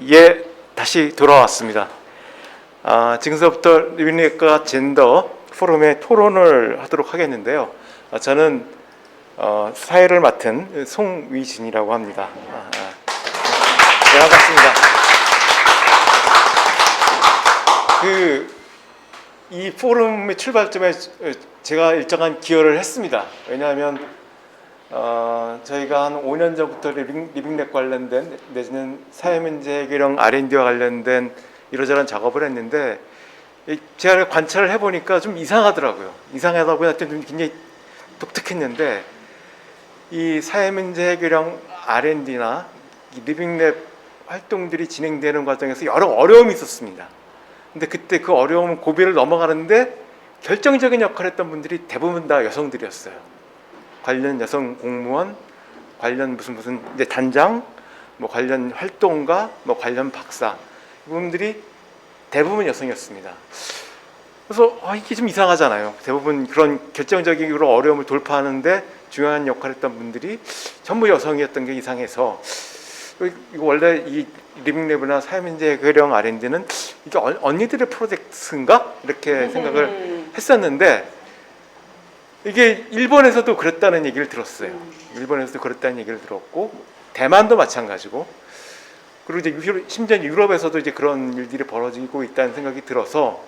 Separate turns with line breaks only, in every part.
예, 다시 돌아왔습니다. 지금서부터 리빙넷과 젠더 포럼의 토론을 하도록 하겠는데요. 저는 사회를 맡은 송위진이라고 합니다. 네, 반갑습니다. 이 포럼의 출발점에 제가 일정한 기여를 했습니다. 왜냐하면 저희가 한 5년 전부터 리빙넷 관련된 내지는 사회문제 해결형 R&D와 관련된 이러저러한 작업을 했는데 제가 관찰을 해보니까 좀 이상하더라고요. 이상하다고 하여튼 좀 굉장히 독특했는데 이 사회문제 해결형 R&D나 리빙넷 활동들이 진행되는 과정에서 여러 어려움이 있었습니다. 근데 그때 그 어려움 고비를 넘어가는데 결정적인 역할을 했던 분들이 대부분 다 여성들이었어요. 관련 여성 공무원, 관련 무슨 이제 단장, 뭐 관련 활동가, 뭐 관련 박사 이분들이 대부분 여성이었습니다. 그래서 이게 좀 이상하잖아요. 대부분 그런 결정적인 어려움을 돌파하는데 중요한 역할을 했던 분들이 전부 여성이었던 게 이상해서 이거 원래 이 리빙랩이나 사회문제 해결형 R&D는 이게 언니들의 프로젝트인가 이렇게 생각을 했었는데. 이게 일본에서도 그랬다는 얘기를 들었어요. 일본에서도 그랬다는 얘기를 들었고 대만도 마찬가지고 그리고 이제 심지어 유럽에서도 이제 그런 일들이 벌어지고 있다는 생각이 들어서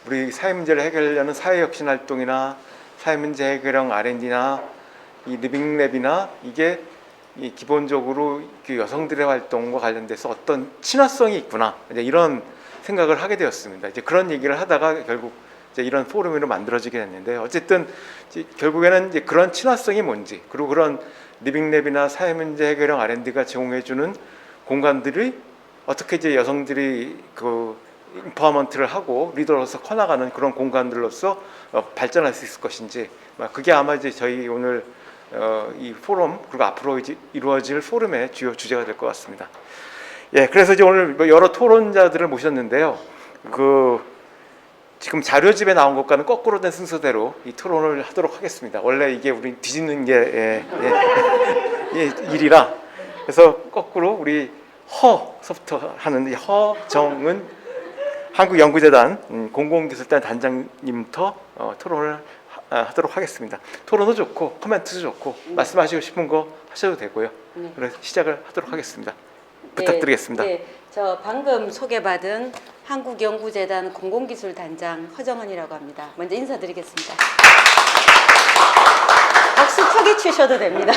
우리 사회 문제를 해결하려는 사회 혁신 활동이나 사회 문제 해결형 R&D나 이 리빙랩이나 이게 기본적으로 여성들의 활동과 관련돼서 어떤 친화성이 있구나 이제 이런 생각을 하게 되었습니다. 이제 그런 얘기를 하다가 결국 이런 포럼으로 만들어지게 됐는데 어쨌든 결국에는 이제 그런 친화성이 뭔지 그리고 그런 리빙랩이나 사회문제 해결형 R&D가 제공해주는 공간들이 어떻게 이제 여성들이 그 인파워먼트를 하고 리더로서 커나가는 그런 공간들로서 발전할 수 있을 것인지 그게 아마 이제 저희 오늘 이 포럼 그리고 앞으로 이제 이루어질 포럼의 주요 주제가 될 것 같습니다. 예, 그래서 이제 오늘 여러 토론자들을 모셨는데요. 지금 자료집에 나온 것과는 거꾸로 된 순서대로 이 토론을 하도록 하겠습니다. 원래 이게 우리 뒤집는 게 일이라 그래서 거꾸로 우리 허서부터 하는 허정은 한국연구재단 공공기술단 단장님부터 토론을 하도록 하겠습니다. 토론도 좋고 코멘트도 좋고 말씀하시고 싶은 거 하셔도 되고요. 그래서 시작을 하도록 하겠습니다. 부탁드리겠습니다.
네, 저 방금 소개받은 한국연구재단 공공기술단장 허정은이라고 합니다. 먼저 인사드리겠습니다. 박수 크게 치셔도 됩니다.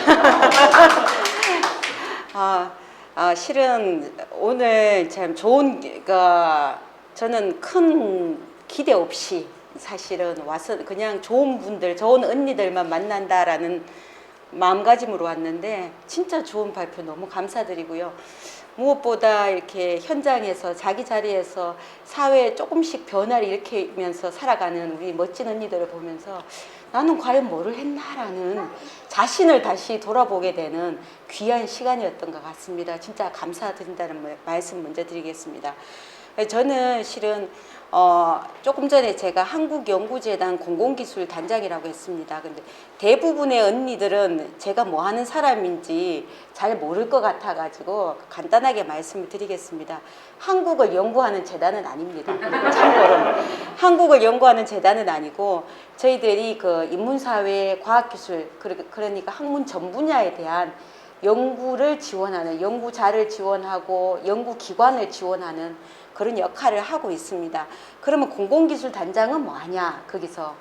실은 오늘 참 좋은 저는 큰 기대 없이 사실은 와서 그냥 좋은 분들, 좋은 언니들만 만난다라는 마음가짐으로 왔는데 진짜 좋은 발표 너무 감사드리고요. 무엇보다 이렇게 현장에서 자기 자리에서 사회에 조금씩 변화를 일으키면서 살아가는 우리 멋진 언니들을 보면서 나는 과연 뭐를 했나라는 자신을 다시 돌아보게 되는 귀한 시간이었던 것 같습니다. 진짜 감사드린다는 말씀 먼저 드리겠습니다. 저는 실은 조금 전에 제가 한국연구재단 공공기술단장이라고 했습니다. 근데 대부분의 언니들은 제가 뭐 하는 사람인지 잘 모를 것 같아가지고 간단하게 말씀을 드리겠습니다. 한국을 연구하는 재단은 아닙니다. 참고로 한국을 연구하는 재단은 아니고 저희들이 그 인문사회, 과학기술 그러니까 학문 전 분야에 대한 연구를 지원하는 연구자를 지원하고 연구기관을 지원하는 그런 역할을 하고 있습니다. 그러면 공공기술단장은 뭐 하냐? 거기서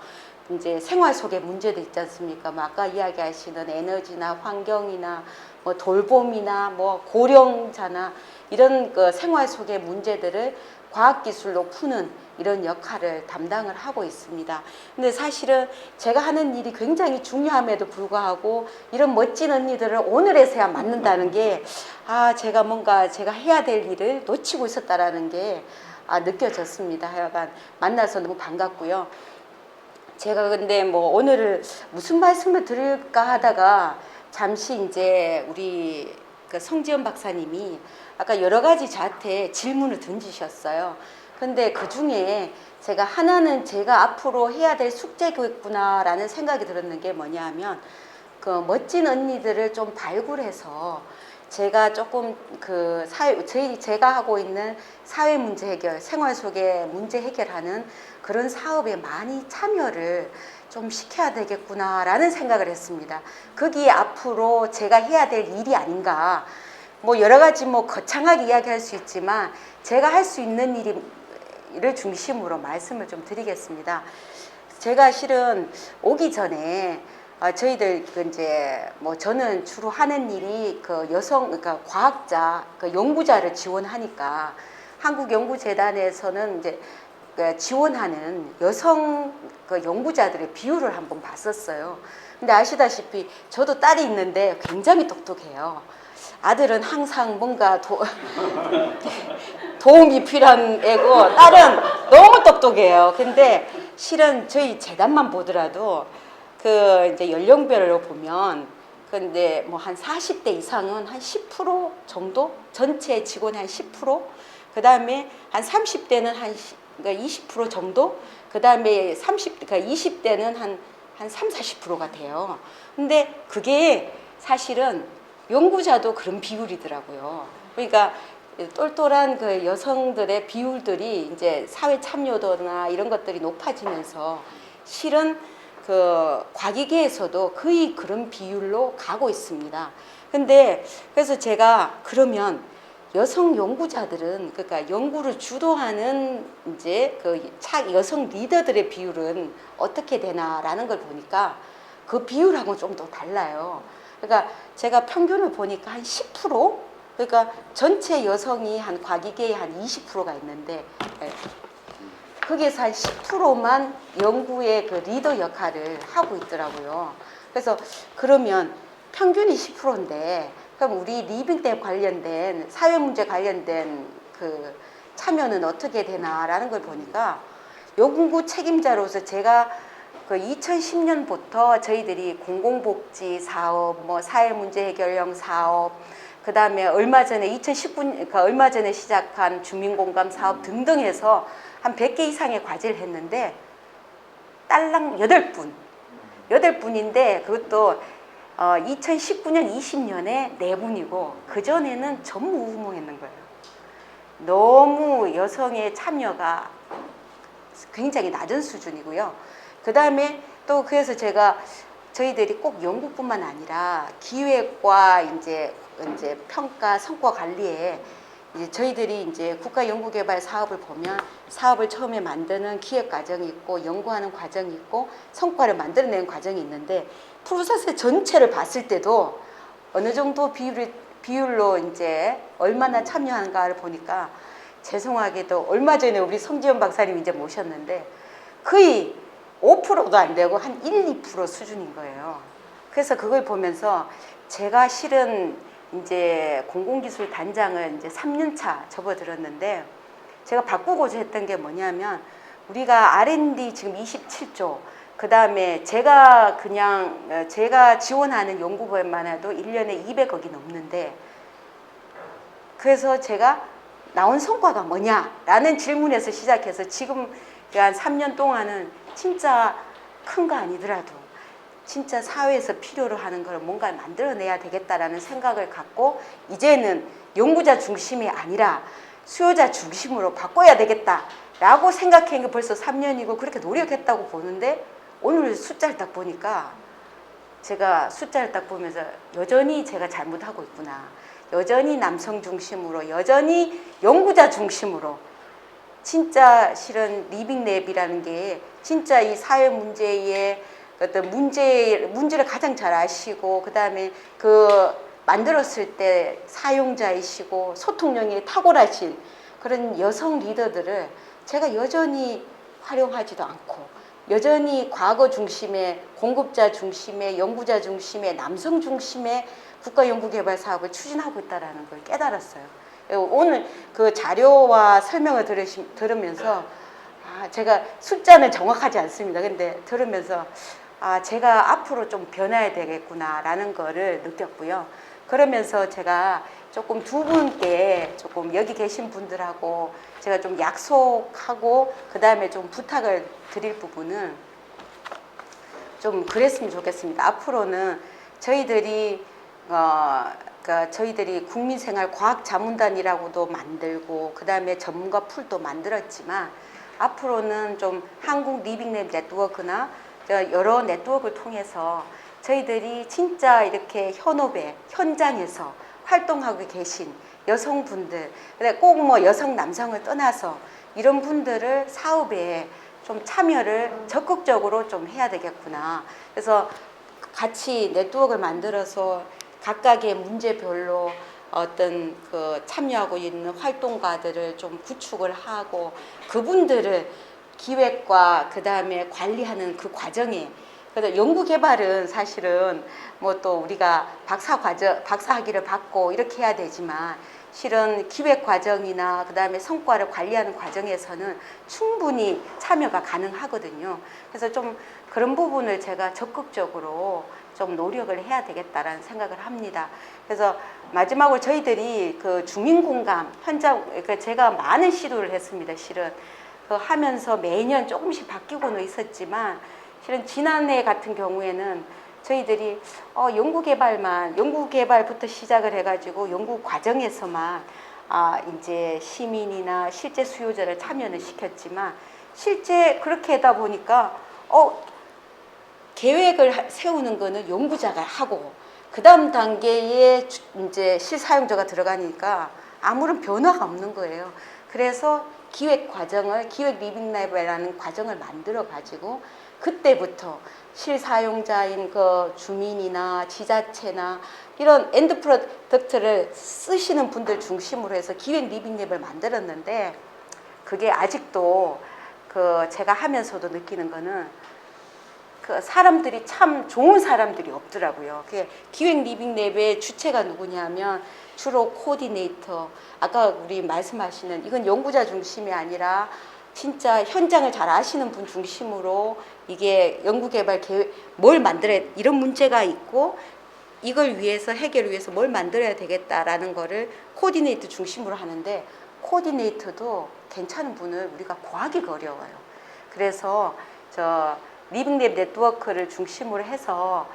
이제 생활 속의 문제도 있지 않습니까? 뭐 아까 이야기하시는 에너지나 환경이나 뭐 돌봄이나 뭐 고령자나 이런 그 생활 속의 문제들을 과학기술로 푸는 이런 역할을 담당을 하고 있습니다. 근데 사실은 제가 하는 일이 굉장히 중요함에도 불구하고 이런 멋진 언니들을 오늘에서야 만난다는 게 제가 뭔가 제가 해야 될 일을 놓치고 있었다라는 게 느껴졌습니다. 하여간 만나서 너무 반갑고요. 제가 근데 뭐 오늘 무슨 말씀을 드릴까 하다가 잠시 이제 우리 그 성지연 박사님이 아까 여러 가지 저한테 질문을 던지셨어요. 근데 그 중에 제가 하나는 제가 앞으로 해야 될 숙제겠구나라는 생각이 들었는 게 뭐냐 하면 그 멋진 언니들을 좀 발굴해서 제가 조금 그 제가 하고 있는 사회 문제 해결, 생활 속의 문제 해결하는 그런 사업에 많이 참여를 좀 시켜야 되겠구나라는 생각을 했습니다. 거기에 앞으로 제가 해야 될 일이 아닌가. 뭐 여러 가지 뭐 거창하게 이야기할 수 있지만 제가 할 수 있는 일을 중심으로 말씀을 좀 드리겠습니다. 제가 실은 오기 전에 저희들 이제 뭐 저는 주로 하는 일이 그 여성 그러니까 과학자 그 연구자를 지원하니까 한국연구재단에서는 이제 그 지원하는 여성 그 연구자들의 비율을 한번 봤었어요. 근데 아시다시피 저도 딸이 있는데 굉장히 똑똑해요. 아들은 항상 뭔가 도움이 필요한 애고 딸은 너무 똑똑해요. 근데 실은 저희 재단만 보더라도 그 이제 연령별로 보면 근데 뭐 한 40대 이상은 한 10% 정도 전체 직원의 한 10%, 그 다음에 한 30대는 그러니까 20% 정도, 그 다음에 그러니까 20대는 한 3, 40%가 돼요. 근데 그게 사실은 연구자도 그런 비율이더라고요. 그러니까 똘똘한 그 여성들의 비율들이 이제 사회 참여도나 이런 것들이 높아지면서 실은 그 과기계에서도 거의 그런 비율로 가고 있습니다. 근데 그래서 제가 그러면 여성 연구자들은 그러니까 연구를 주도하는 이제 그 여성 리더들의 비율은 어떻게 되나라는 걸 보니까 그 비율하고 좀 더 달라요. 그러니까 제가 평균을 보니까 한 10%, 그러니까 전체 여성이 한 과기계에 한 20%가 있는데 거기에서 한 10%만 연구의 그 리더 역할을 하고 있더라고요. 그래서 그러면 평균이 10%인데 그럼 우리 리빙때 관련된 사회 문제 관련된 그 참여는 어떻게 되나라는 걸 보니까 연구 책임자로서 제가 그 2010년부터 저희들이 공공복지 사업, 뭐 사회문제 해결형 사업, 그 다음에 얼마 전에 2019년, 그러니까 얼마 전에 시작한 주민공감 사업 등등 해서 한 100개 이상의 과제를 했는데 딸랑 8분인데 그것도 2019년, 20년에 4분이고 그전에는 전무후무했는 거예요. 너무 여성의 참여가 굉장히 낮은 수준이고요. 그 다음에 또 그래서 제가 저희들이 꼭 연구뿐만 아니라 기획과 이제 평가 성과 관리에 이제 저희들이 이제 국가연구개발 사업을 보면 사업을 처음에 만드는 기획 과정이 있고 연구하는 과정이 있고 성과를 만들어내는 과정이 있는데 프로세스 전체를 봤을 때도 어느 정도 비율로 이제 얼마나 참여하는가를 보니까 죄송하게도 얼마 전에 우리 성지연 박사님 이제 모셨는데 거의 5%도 안 되고 한 1, 2% 수준인 거예요. 그래서 그걸 보면서 제가 실은 이제 공공기술 단장을 이제 3년차 접어들었는데 제가 바꾸고자 했던 게 뭐냐면 우리가 R&D 지금 27조, 그 다음에 제가 지원하는 연구부만 해도 1년에 200억이 넘는데 그래서 제가 나온 성과가 뭐냐라는 질문에서 시작해서 지금 한 3년 동안은 진짜 큰 거 아니더라도 진짜 사회에서 필요로 하는 걸 뭔가 만들어내야 되겠다라는 생각을 갖고 이제는 연구자 중심이 아니라 수요자 중심으로 바꿔야 되겠다라고 생각한 게 벌써 3년이고 그렇게 노력했다고 보는데 오늘 숫자를 딱 보니까 제가 숫자를 딱 보면서 여전히 제가 잘못하고 있구나. 여전히 남성 중심으로, 여전히 연구자 중심으로 진짜 실은 리빙랩이라는 게 진짜 이 사회 문제의 어떤 문제를 가장 잘 아시고 그 다음에 그 만들었을 때 사용자이시고 소통력이 탁월하신 그런 여성 리더들을 제가 여전히 활용하지도 않고 여전히 과거 중심의 공급자 중심의 연구자 중심의 남성 중심의 국가연구개발 사업을 추진하고 있다는 걸 깨달았어요. 오늘 그 자료와 설명을 들으면서 제가 숫자는 정확하지 않습니다. 근데 들으면서 제가 앞으로 좀 변해야 되겠구나라는 거를 느꼈고요. 그러면서 제가 조금 두 분께 조금 여기 계신 분들하고 제가 좀 약속하고 그 다음에 좀 부탁을 드릴 부분은 좀 그랬으면 좋겠습니다. 앞으로는 저희들이 그러니까 저희들이 국민생활과학자문단이라고도 만들고 그다음에 전문가 풀도 만들었지만 앞으로는 좀 한국 리빙랩 네트워크나 여러 네트워크를 통해서 저희들이 진짜 이렇게 현업에 현장에서 활동하고 계신 여성분들, 꼭 뭐 여성 남성을 떠나서 이런 분들을 사업에 좀 참여를 적극적으로 좀 해야 되겠구나. 그래서 같이 네트워크를 만들어서 각각의 문제별로 어떤 그 참여하고 있는 활동가들을 좀 구축을 하고 그분들을 기획과 그 다음에 관리하는 그 과정에 그래서 연구 개발은 사실은 뭐 또 우리가 박사학위를 받고 이렇게 해야 되지만 실은 기획 과정이나 그 다음에 성과를 관리하는 과정에서는 충분히 참여가 가능하거든요. 그래서 좀 그런 부분을 제가 적극적으로 좀 노력을 해야 되겠다라는 생각을 합니다. 그래서 마지막으로 저희들이 그 주민공감 현장, 그러니까 제가 많은 시도를 했습니다. 실은 그 하면서 매년 조금씩 바뀌고는 있었지만 실은 지난해 같은 경우에는 저희들이 연구개발부터 시작을 해가지고 연구 과정에서만 이제 시민이나 실제 수요자를 참여는 시켰지만 실제 그렇게 하다 보니까 계획을 세우는 거는 연구자가 하고 그 다음 단계에 이제 실사용자가 들어가니까 아무런 변화가 없는 거예요. 그래서 기획 리빙랩이라는 과정을 만들어 가지고 그때부터 실사용자인 그 주민이나 지자체나 이런 엔드 프로덕트를 쓰시는 분들 중심으로 해서 기획 리빙랩을 만들었는데 그게 아직도 그 제가 하면서도 느끼는 거는 그 사람들이 참 좋은 사람들이 없더라고요. 그 기획 리빙랩의 주체가 누구냐면 주로 코디네이터, 아까 우리 말씀하시는 이건 연구자 중심이 아니라 진짜 현장을 잘 아시는 분 중심으로 이게 연구개발 계획 뭘 만들어야 이런 문제가 있고 이걸 위해서 해결을 위해서 뭘 만들어야 되겠다라는 거를 코디네이터 중심으로 하는데 코디네이터도 괜찮은 분을 우리가 구하기가 어려워요. 그래서 리빙랩 네트워크를 중심으로 해서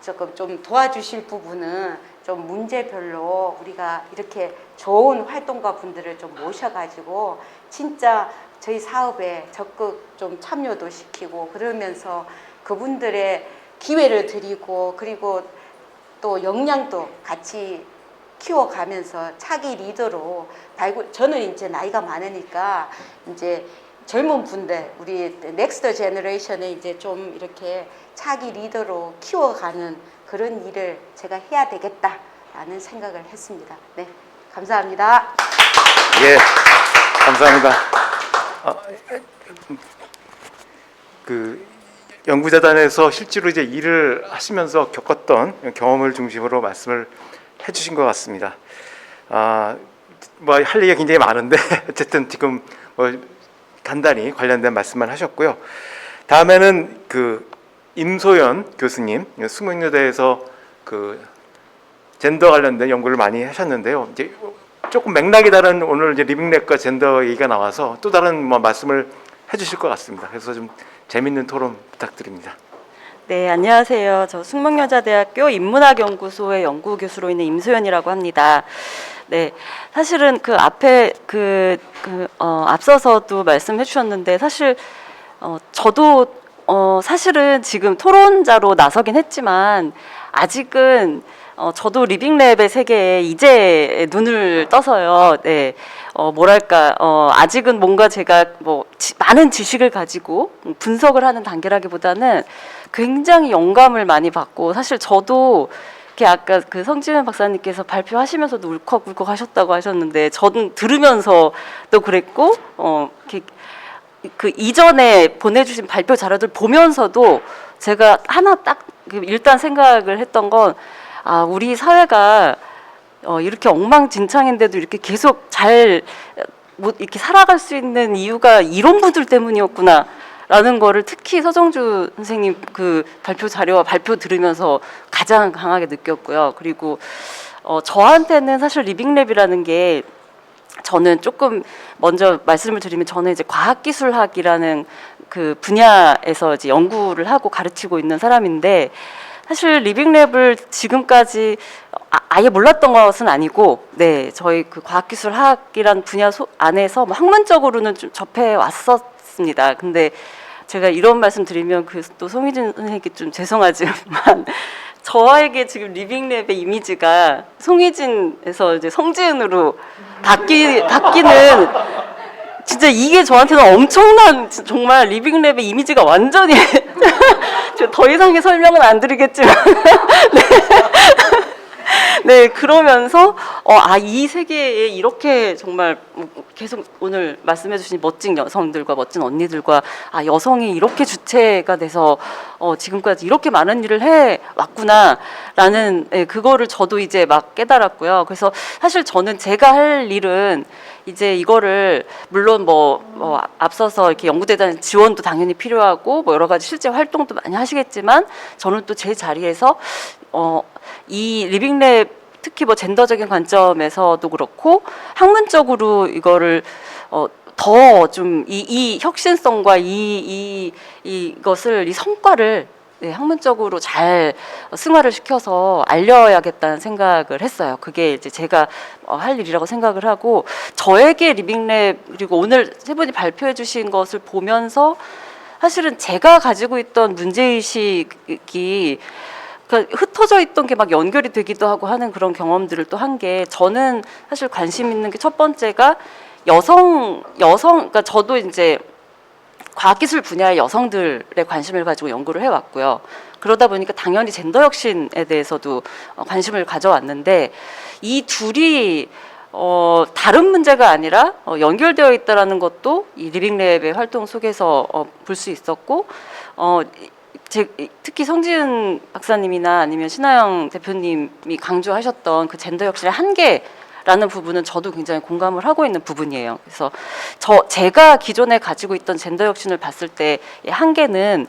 조금 좀 도와주실 부분은 좀 문제별로 우리가 이렇게 좋은 활동가 분들을 좀 모셔가지고 진짜 저희 사업에 적극 좀 참여도 시키고 그러면서 그분들의 기회를 드리고 그리고 또 역량도 같이 키워가면서 차기 리더로 저는 이제 나이가 많으니까 이제 젊은 분들 우리 넥스트 제너레이션에 이제 좀 이렇게 차기 리더로 키워가는 그런 일을 제가 해야 되겠다라는 생각을 했습니다. 네, 감사합니다.
예, 감사합니다. 그 연구자단에서 실제로 이제 일을 하시면서 겪었던 경험을 중심으로 말씀을 해주신 것 같습니다. 뭐 할 얘기가 굉장히 많은데 어쨌든 지금 뭐 간단히 관련된 말씀만 하셨고요. 다음에는 그 임소연 교수님, 수문여대에서 그 젠더 관련된 연구를 많이 하셨는데요. 이제 조금 맥락이 다른 오늘 이제 리빙랩과 젠더 얘기가 나와서 또 다른 뭐 말씀을 해주실 것 같습니다. 그래서 좀 재밌는 토론 부탁드립니다.
네, 안녕하세요. 저 숙명여자대학교 인문학연구소의 연구교수로 있는 임소연이라고 합니다. 네, 사실은 그 앞에 앞서서도 말씀해 주셨는데 사실 저도 사실은 지금 토론자로 나서긴 했지만 아직은 저도 리빙랩의 세계에 이제 눈을 떠서요. 네, 뭐랄까, 아직은 뭔가 제가 뭐 많은 지식을 가지고 분석을 하는 단계라기보다는 굉장히 영감을 많이 받고 사실 저도 이렇게 아까 그 성지은 박사님께서 발표하시면서도 울컥울컥 하셨다고 하셨는데 저는 들으면서도 그랬고 이렇게 그 이전에 보내주신 발표 자료들 보면서도 제가 하나 딱 일단 생각을 했던 건 우리 사회가 이렇게 엉망진창인데도 이렇게 계속 잘 이렇게 살아갈 수 있는 이유가 이런 분들 때문이었구나. 라는 거를 특히 서정주 선생님 그 발표 자료와 발표 들으면서 가장 강하게 느꼈고요. 그리고 저한테는 사실 리빙랩이라는 게 저는 조금 먼저 말씀을 드리면 저는 이제 과학기술학이라는 그 분야에서 이제 연구를 하고 가르치고 있는 사람인데 사실 리빙랩을 지금까지 아예 몰랐던 것은 아니고, 네, 저희 그 과학기술학이란 분야 안에서 뭐 학문적으로는 좀 접해 왔었습니다. 근데 제가 이런 말씀 드리면 그 또 송희진 선생님께 좀 죄송하지만 저에게 지금 리빙랩의 이미지가 송희진에서 이제 성지은으로 바뀌는 진짜 이게 저한테는 엄청난 정말 리빙랩의 이미지가 완전히 제가 더 이상의 설명은 안 드리겠지만 네, 그러면서 이 세계에 이렇게 정말 계속 오늘 말씀해 주신 멋진 여성들과 멋진 언니들과 여성이 이렇게 주체가 돼서 지금까지 이렇게 많은 일을 해 왔구나라는 그거를 저도 이제 막 깨달았고요. 그래서 사실 저는 제가 할 일은 이제 이거를 물론 앞서서 이렇게 연구대단 지원도 당연히 필요하고 뭐 여러 가지 실제 활동도 많이 하시겠지만 저는 또 제 자리에서 이 리빙랩 특히 뭐 젠더적인 관점에서도 그렇고 학문적으로 이거를 더 좀 이 혁신성과 이것을 이 성과를 네, 학문적으로 잘 승화를 시켜서 알려야겠다는 생각을 했어요. 그게 이제 제가 할 일이라고 생각을 하고 저에게 리빙랩 그리고 오늘 세 분이 발표해 주신 것을 보면서 사실은 제가 가지고 있던 문제의식이 그러니까 흩어져 있던 게 막 연결이 되기도 하고 하는 그런 경험들을 또 한 게 저는 사실 관심 있는 게 첫 번째가 여성 그러니까 저도 이제 과학기술 분야의 여성들의 관심을 가지고 연구를 해왔고요. 그러다 보니까 당연히 젠더 혁신에 대해서도 관심을 가져왔는데 이 둘이 다른 문제가 아니라 연결되어 있다라는 것도 이 리빙랩의 활동 속에서 볼 수 있었고 특히 성지은 박사님이나 아니면 신하영 대표님이 강조하셨던 그 젠더 혁신의 한계라는 부분은 저도 굉장히 공감을 하고 있는 부분이에요. 그래서 제가 기존에 가지고 있던 젠더 혁신을 봤을 때의 한계는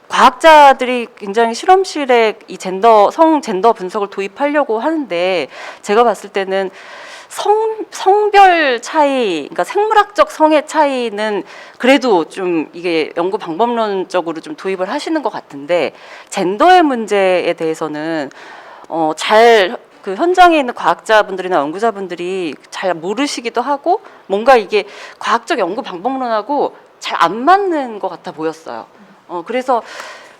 과학자들이 굉장히 실험실에 이 젠더 분석을 도입하려고 하는데 제가 봤을 때는 성별 차이, 그러니까 생물학적 성의 차이는 그래도 좀 이게 연구 방법론적으로 좀 도입을 하시는 것 같은데 젠더의 문제에 대해서는 잘 그 현장에 있는 과학자분들이나 연구자분들이 잘 모르시기도 하고 뭔가 이게 과학적 연구 방법론하고 잘 안 맞는 것 같아 보였어요. 그래서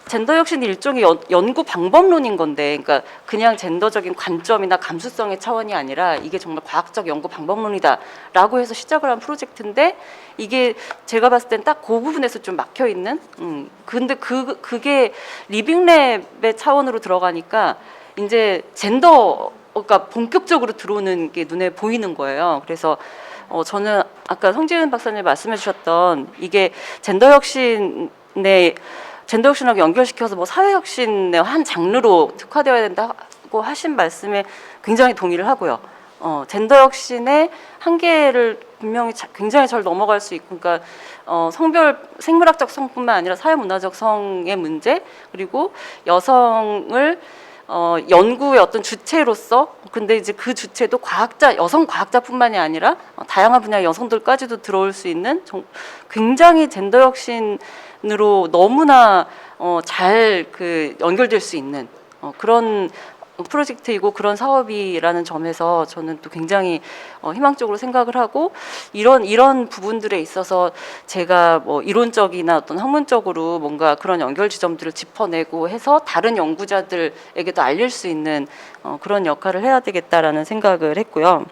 젠더 혁신이 일종의 연구 방법론인 건데, 그러니까 그냥 젠더적인 관점이나 감수성의 차원이 아니라 이게 정말 과학적 연구 방법론이다라고 해서 시작을 한 프로젝트인데 이게 제가 봤을 땐 딱 그 부분에서 좀 막혀 있는. 근데 그게 리빙랩의 차원으로 들어가니까 이제 젠더가 본격적으로 들어오는 게 눈에 보이는 거예요. 그래서 저는 아까 성지은 박사님 말씀해 주셨던 이게 젠더 혁신하고 연결시켜서 뭐 사회혁신의 한 장르로 특화되어야 된다고 하신 말씀에 굉장히 동의를 하고요. 젠더 혁신의 한계를 분명히 굉장히 잘 넘어갈 수 있고, 그러니까 생물학적 성뿐만 아니라 사회문화적 성의 문제, 그리고 여성을 연구의 어떤 주체로서, 근데 이제 그 주체도 여성 과학자뿐만이 아니라 다양한 분야의 여성들까지도 들어올 수 있는 굉장히 젠더 혁신으로 너무나 잘 연결될 수 있는 그런 프로젝트이고 그런 사업이라는 점에서 저는 또 굉장히 희망적으로 생각을 하고 이런 부분들에 있어서 제가 뭐 이론적이나 어떤 학문적으로 뭔가 그런 연결 지점들을 짚어내고 해서 다른 연구자들에게도 알릴 수 있는 그런 역할을 해야 되겠다라는 생각을 했고요.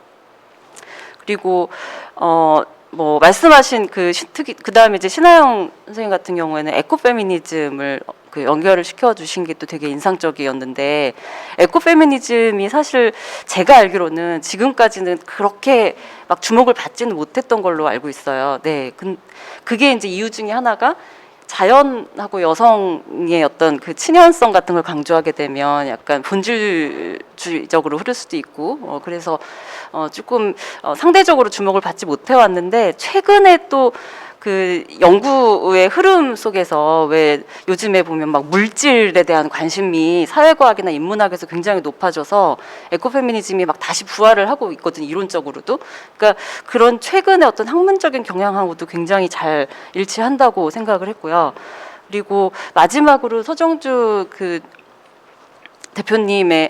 그리고 뭐 말씀하신 그다음에 이제 신하영 선생님 같은 경우에는 에코페미니즘을 연결을 시켜주신 게 또 되게 인상적이었는데, 에코페미니즘이 사실 제가 알기로는 지금까지는 그렇게 막 주목을 받지는 못했던 걸로 알고 있어요. 네, 그게 이제 이유 중에 하나가 자연하고 여성의 어떤 그 친연성 같은 걸 강조하게 되면 약간 본질주의적으로 흐를 수도 있고, 그래서 조금 상대적으로 주목을 받지 못해 왔는데, 최근에 또 그 연구의 흐름 속에서 왜 요즘에 보면 막 물질에 대한 관심이 사회과학이나 인문학에서 굉장히 높아져서 에코페미니즘이 막 다시 부활을 하고 있거든요, 이론적으로도. 그러니까 그런 최근의 어떤 학문적인 경향하고도 굉장히 잘 일치한다고 생각을 했고요. 그리고 마지막으로 서정주 그 대표님의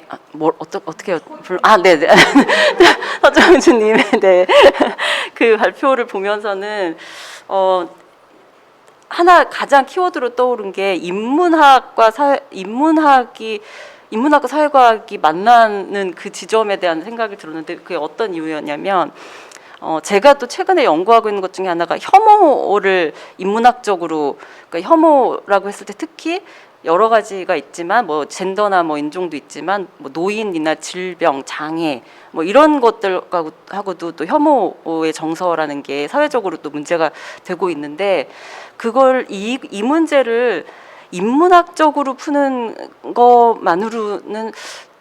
어떻게 네네 서정주님의 그 발표를 보면서는 하나 가장 키워드로 떠오른 게 인문학과 사회과학이 만나는 그 지점에 대한 생각이 들었는데 그게 어떤 이유였냐면 제가 또 최근에 연구하고 있는 것 중에 하나가 혐오를 인문학적으로, 그러니까 혐오라고 했을 때 특히 여러 가지가 있지만 뭐 젠더나 뭐 인종도 있지만 뭐 노인이나 질병, 장애 뭐 이런 것들하고도 또 혐오의 정서라는 게 사회적으로 또 문제가 되고 있는데 그걸 이 문제를 인문학적으로 푸는 것만으로는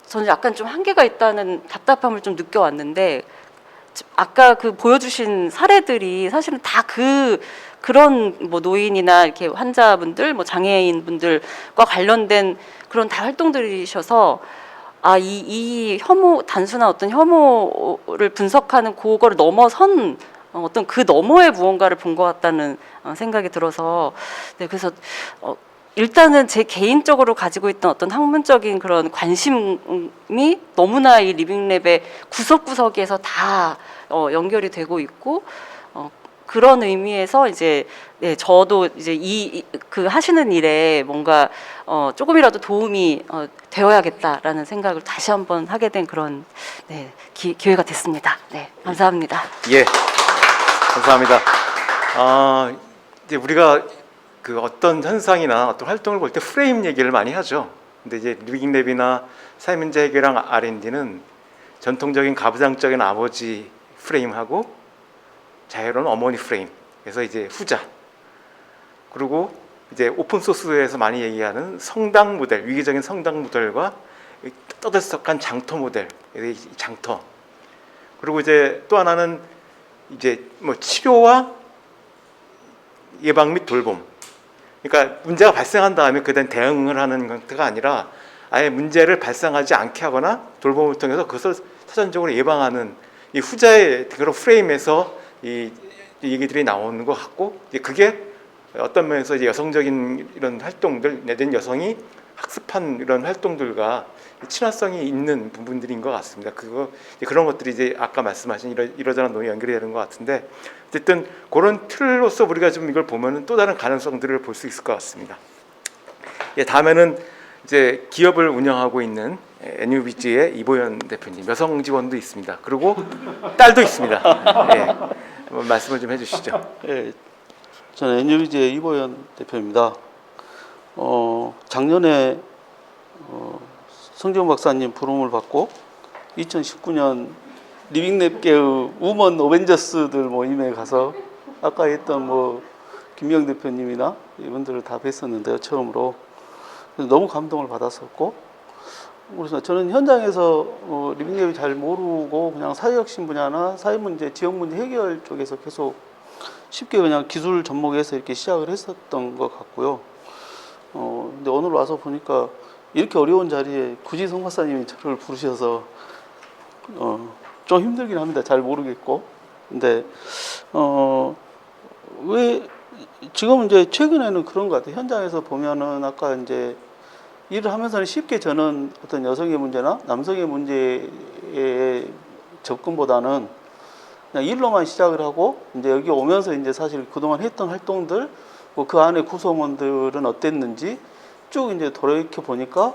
저는 약간 좀 한계가 있다는 답답함을 좀 느껴왔는데 아까 그 보여주신 사례들이 사실은 다 그런 뭐 노인이나 이렇게 환자분들, 뭐 장애인분들과 관련된 그런 다 활동들이셔서 이 단순한 어떤 혐오를 분석하는 그거를 넘어선 어떤 그 너머의 무언가를 본 것 같다는 생각이 들어서 그래서 일단은 제 개인적으로 가지고 있던 어떤 학문적인 그런 관심이 너무나 이 리빙랩의 구석구석에서 다 연결이 되고 있고 그런 의미에서 이제 저도 이제 그 하시는 일에 뭔가 조금이라도 도움이 되어야겠다라는 생각을 다시 한번 하게 된 그런 기회가 됐습니다. 네, 감사합니다.
예, 감사합니다. 이제 우리가 그 어떤 현상이나 어떤 활동을 볼 때 프레임 얘기를 많이 하죠. 근데 이제 리빙랩이나 사회문제 해결랑 R&D는 전통적인 가부장적인 아버지 프레임하고 자유로운 어머니 프레임. 그래서 이제 후자. 그리고 이제 오픈 소스에서 많이 얘기하는 성당 모델, 위기적인 성당 모델과 떠들썩한 장터 모델, 장터. 그리고 이제 또 하나는 이제 뭐 치료와 예방 및 돌봄. 그러니까 문제가 발생한 다음에 그다음 대응을 하는 형태가 아니라 아예 문제를 발생하지 않게 하거나 돌봄을 통해서 그것을 사전적으로 예방하는 이 후자의 그런 프레임에서 이 얘기들이 나오는 것 같고 이제 그게 어떤 면에서 이제 여성적인 이런 활동들 내지는 여성이 학습한 이런 활동들과 친화성이 있는 부분들인 것 같습니다. 그런 것들이 이제 아까 말씀하신 이러저런 논의 연결이 되는 것 같은데 어쨌든 그런 틀로서 우리가 좀 이걸 보면은 또 다른 가능성들을 볼 수 있을 것 같습니다. 예, 다음에는 이제 기업을 운영하고 있는 NUBG의 이보연 대표님, 여성 직원도 있습니다. 그리고 딸도 있습니다. 예, 한번 말씀을 좀 해주시죠.
예, 저는 NUBG의 이보연 대표입니다. 작년에 성재훈 박사님 부름을 받고 2019년 리빙랩계의 우먼 어벤져스들 모임에 가서 아까 했던 뭐 김명 대표님이나 이분들을 다 뵀었는데요, 처음으로. 너무 감동을 받았었고, 그래서 저는 현장에서 리빙랩이 잘 모르고 그냥 사회혁신 분야나 사회문제, 지역문제 해결 쪽에서 계속 쉽게 그냥 기술 접목해서 이렇게 시작을 했었던 것 같고요. 근데 오늘 와서 보니까 이렇게 어려운 자리에 굳이 성 박사님이 저를 부르셔서 좀 힘들긴 합니다. 잘 모르겠고. 근데 왜 지금 이제 최근에는 그런 것 같아요. 현장에서 보면은 아까 이제 일을 하면서는 쉽게 저는 어떤 여성의 문제나 남성의 문제에 접근보다는 그냥 일로만 시작을 하고 이제 여기 오면서 이제 사실 그동안 했던 활동들 뭐 그 안에 구성원들은 어땠는지 쭉 이제 돌이켜 보니까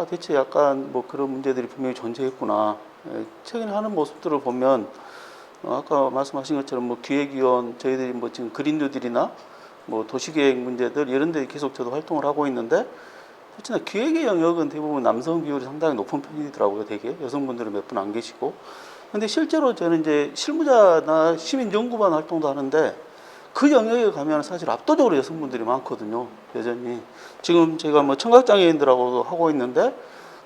대체 약간 뭐 그런 문제들이 분명히 존재했구나. 최근에 하는 모습들을 보면 아까 말씀하신 것처럼 뭐 기획위원 저희들이 뭐 지금 그린 뉴딜이나 뭐 도시계획 문제들 이런 데 계속 저도 활동을 하고 있는데 특히나 기획의 영역은 대부분 남성 비율이 상당히 높은 편이더라고요. 되게 여성분들은 몇 분 안 계시고. 근데 실제로 저는 이제 실무자나 시민연구반 활동도 하는데 그 영역에 가면 사실 압도적으로 여성분들이 많거든요. 여전히. 지금 제가 뭐 청각장애인들하고도 하고 있는데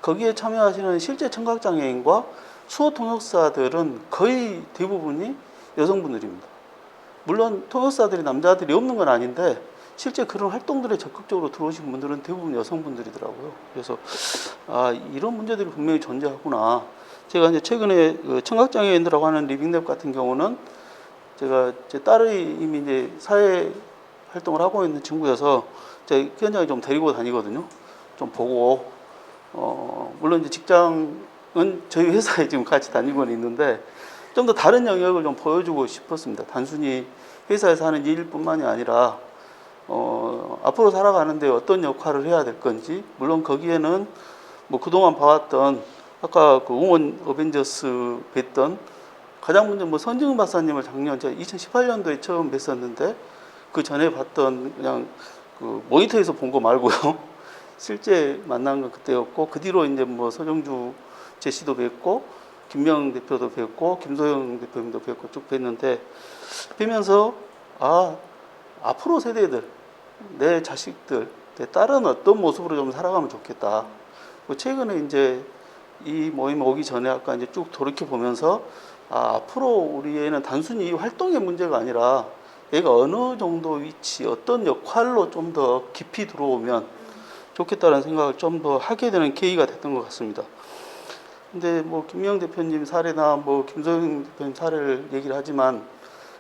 거기에 참여하시는 실제 청각장애인과 수어통역사들은 거의 대부분이 여성분들입니다. 물론 통역사들이 남자들이 없는 건 아닌데 실제 그런 활동들에 적극적으로 들어오신 분들은 대부분 여성분들이더라고요. 그래서 이런 문제들이 분명히 존재하구나. 제가 이제 최근에 그 청각장애인들하고 하는 리빙랩 같은 경우는 제가 제 딸이 이미 이제 사회 활동을 하고 있는 친구여서 제가 그 현장에 좀 데리고 다니거든요. 좀 보고 물론 이제 직장은 저희 회사에 지금 같이 다니고는 있는데 좀 더 다른 영역을 좀 보여주고 싶었습니다. 단순히 회사에서 하는 일뿐만이 아니라 앞으로 살아가는데 어떤 역할을 해야 될 건지, 물론 거기에는 뭐 그동안 봐왔던 아까 그 응원 어벤져스 뵀던 가장 먼저 뭐 선지훈 박사님을 작년 제가 2018년도에 처음 뵀었는데 그 전에 봤던 그냥 그 모니터에서 본 거 말고요. 실제 만난 건 그때였고, 그 뒤로 이제 뭐 서정주 제시도 뵙고 김명 대표도 뵙고 김소영 대표님도 뵙고 쭉 뵀는데 뵈면서 앞으로 세대들, 내 자식들, 내 딸은 어떤 모습으로 좀 살아가면 좋겠다. 최근에 이제 이 모임 오기 전에 아까 이제 쭉 돌이켜 보면서 앞으로 우리 애는 단순히 이 활동의 문제가 아니라 얘가 어느 정도 위치, 어떤 역할로 좀 더 깊이 들어오면 좋겠다는 생각을 좀 더 하게 되는 계기가 됐던 것 같습니다. 근데 뭐 김명 대표님 사례나 뭐 김소영 대표님 사례를 얘기를 하지만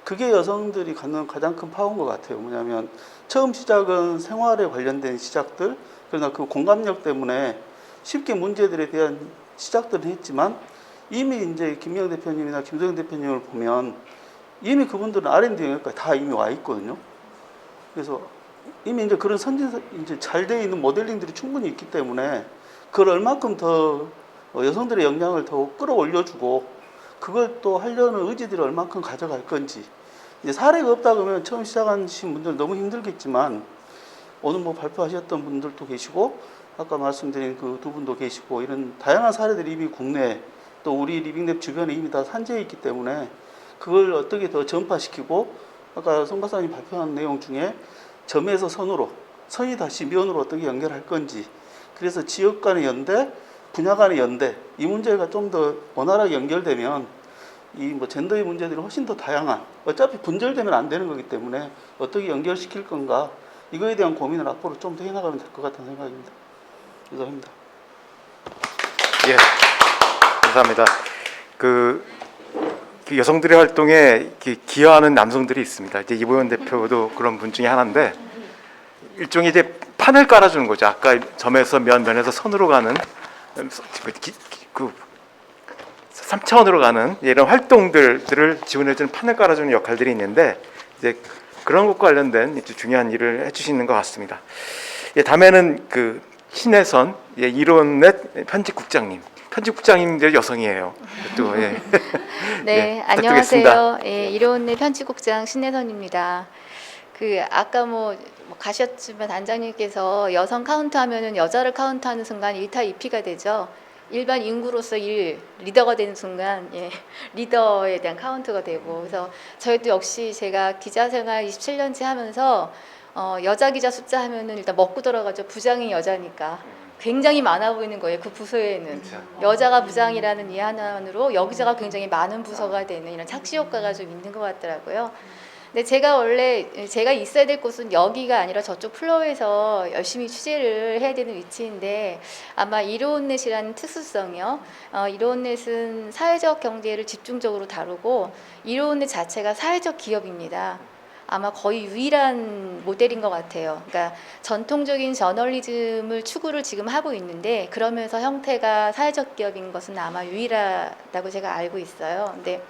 그게 여성들이 갖는 가장 큰 파워인 것 같아요. 뭐냐면 처음 시작은 생활에 관련된 시작들, 그러나 그 공감력 때문에 쉽게 문제들에 대한 시작들은 했지만 이미 이제 김명 대표님이나 김소영 대표님을 보면 이미 그분들은 R&D 영역까지 다 이미 와 있거든요. 그래서 이미 이제 그런 이제 잘 돼 있는 모델링들이 충분히 있기 때문에 그걸 얼마큼 더 여성들의 역량을 더 끌어올려주고 그걸 또 하려는 의지들을 얼마큼 가져갈 건지. 이제 사례가 없다 그러면 처음 시작하신 분들 너무 힘들겠지만 오늘 뭐 발표하셨던 분들도 계시고 아까 말씀드린 그 두 분도 계시고 이런 다양한 사례들이 이미 국내 또 우리 리빙랩 주변에 이미 다 산재해 있기 때문에 그걸 어떻게 더 전파시키고 아까 송 박사님 발표한 내용 중에 점에서 선으로, 선이 다시 면으로 어떻게 연결할 건지, 그래서 지역 간의 연대, 분야 간의 연대, 이 문제가 좀 더 원활하게 연결되면 이 뭐 젠더의 문제들이 훨씬 더 다양한, 어차피 분절되면 안 되는 거기 때문에 어떻게 연결시킬 건가, 이거에 대한 고민을 앞으로 좀 더 해나가면 될 것 같다는 생각입니다. 이상입니다.
예, 감사합니다. 그 여성들의 활동에 기여하는 남성들이 있습니다. 이제 이보연 대표도 그런 분 중에 하나인데 일종의 이제 판을 깔아주는 거죠. 아까 점에서 면에서 선으로 가는 그 3차원으로 가는 이런 활동들을 지원해주는 판을 깔아주는 역할들이 있는데 이제 그런 것과 관련된 이제 중요한 일을 해주시는 것 같습니다. 예, 다음에는 그 신혜선 이론넷 편집국장님. 편집국장님들 여성이에요. 또 예.
네,
예,
안녕하세요. 예, 이론넷 편집국장 신혜선입니다. 그 아까 뭐 가셨지만 단장님께서 여성 카운트하면은 여자를 카운트하는 순간 1타 2피가 되죠. 일반 인구로서 리더가 되는 순간 리더에 대한 카운트가 되고, 그래서 저희도 역시 제가 기자 생활 27년째 하면서 여자 기자 숫자 하면은 일단 먹고 들어가죠. 부장이 여자니까 굉장히 많아 보이는 거예요. 그 부서에는 여자가 부장이라는 이 하나만으로 여기저가 굉장히 많은 부서가 되는 이런 착시 효과가 좀 있는 것 같더라고요. 근데 제가 원래 제가 있어야 될 곳은 여기가 아니라 저쪽 플로어에서 열심히 취재를 해야 되는 위치인데, 아마 이론넷이라는 특수성이요. 이론넷은 사회적 경제를 집중적으로 다루고 이론넷 자체가 사회적 기업입니다. 아마 거의 유일한 모델인 것 같아요. 그러니까 전통적인 저널리즘을 추구를 지금 하고 있는데 그러면서 형태가 사회적 기업인 것은 아마 유일하다고 제가 알고 있어요. 근데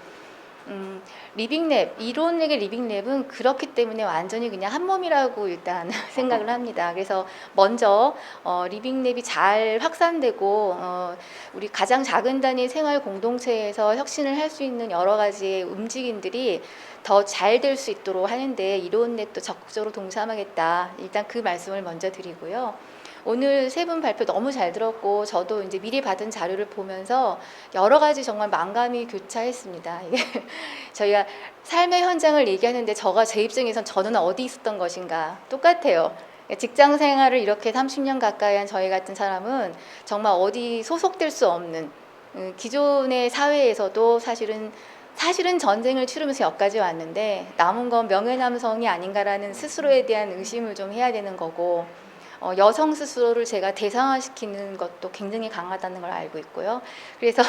리빙랩, 이론력의 리빙랩은 그렇기 때문에 완전히 그냥 한 몸이라고 일단 생각을 합니다. 그래서 먼저 리빙랩이 잘 확산되고 우리 가장 작은 단위 생활 공동체에서 혁신을 할 수 있는 여러 가지의 움직임들이 더 잘 될 수 있도록 하는데 이론랩도 적극적으로 동참하겠다. 일단 그 말씀을 먼저 드리고요. 오늘 세 분 발표 너무 잘 들었고 저도 이제 미리 받은 자료를 보면서 여러 가지 정말 만감이 교차했습니다. 이게 저희가 삶의 현장을 얘기하는데 제 입장에선 저는 어디 있었던 것인가 똑같아요. 직장 생활을 이렇게 30년 가까이 한 저희 같은 사람은 정말 어디 소속될 수 없는 기존의 사회에서도 사실은 전쟁을 치르면서 여기까지 왔는데 남은 건 명예남성이 아닌가라는 스스로에 대한 의심을 좀 해야 되는 거고, 여성 스스로를 제가 대상화시키는 것도 굉장히 강하다는 걸 알고 있고요. 그래서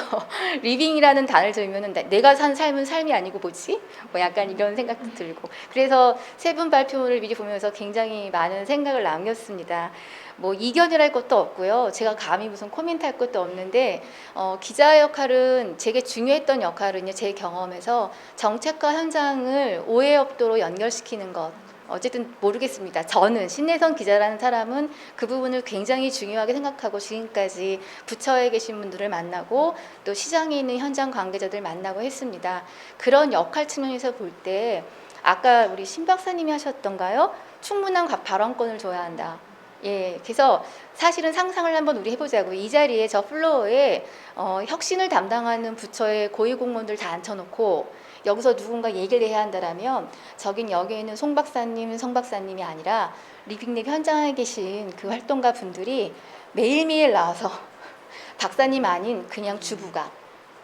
리빙이라는 단어를 들으면 내가 산 삶은 삶이 아니고 뭐지? 뭐 약간 이런 생각도 들고, 그래서 세 분 발표를 미리 보면서 굉장히 많은 생각을 남겼습니다. 뭐 이견이랄 것도 없고요. 제가 감히 무슨 코멘트할 것도 없는데 기자 역할은 제게 중요했던 역할은요. 제 경험에서 정책과 현장을 오해 없도록 연결시키는 것. 어쨌든 모르겠습니다. 저는 신내선 기자라는 사람은 그 부분을 굉장히 중요하게 생각하고 지금까지 부처에 계신 분들을 만나고 또 시장에 있는 현장 관계자들 만나고 했습니다. 그런 역할 측면에서 볼 때 아까 우리 신 박사님이 하셨던가요? 충분한 발언권을 줘야 한다. 예, 그래서 사실은 상상을 한번 우리 해보자고. 이 자리에 저 플로어에 혁신을 담당하는 부처의 고위공무원들 다 앉혀놓고 여기서 누군가 얘기를 해야 한다라면 저긴 여기에 있는 송 박사님, 성 박사님이 아니라 리빙랩 현장에 계신 그 활동가 분들이 매일매일 나와서 박사님 아닌 그냥 주부가,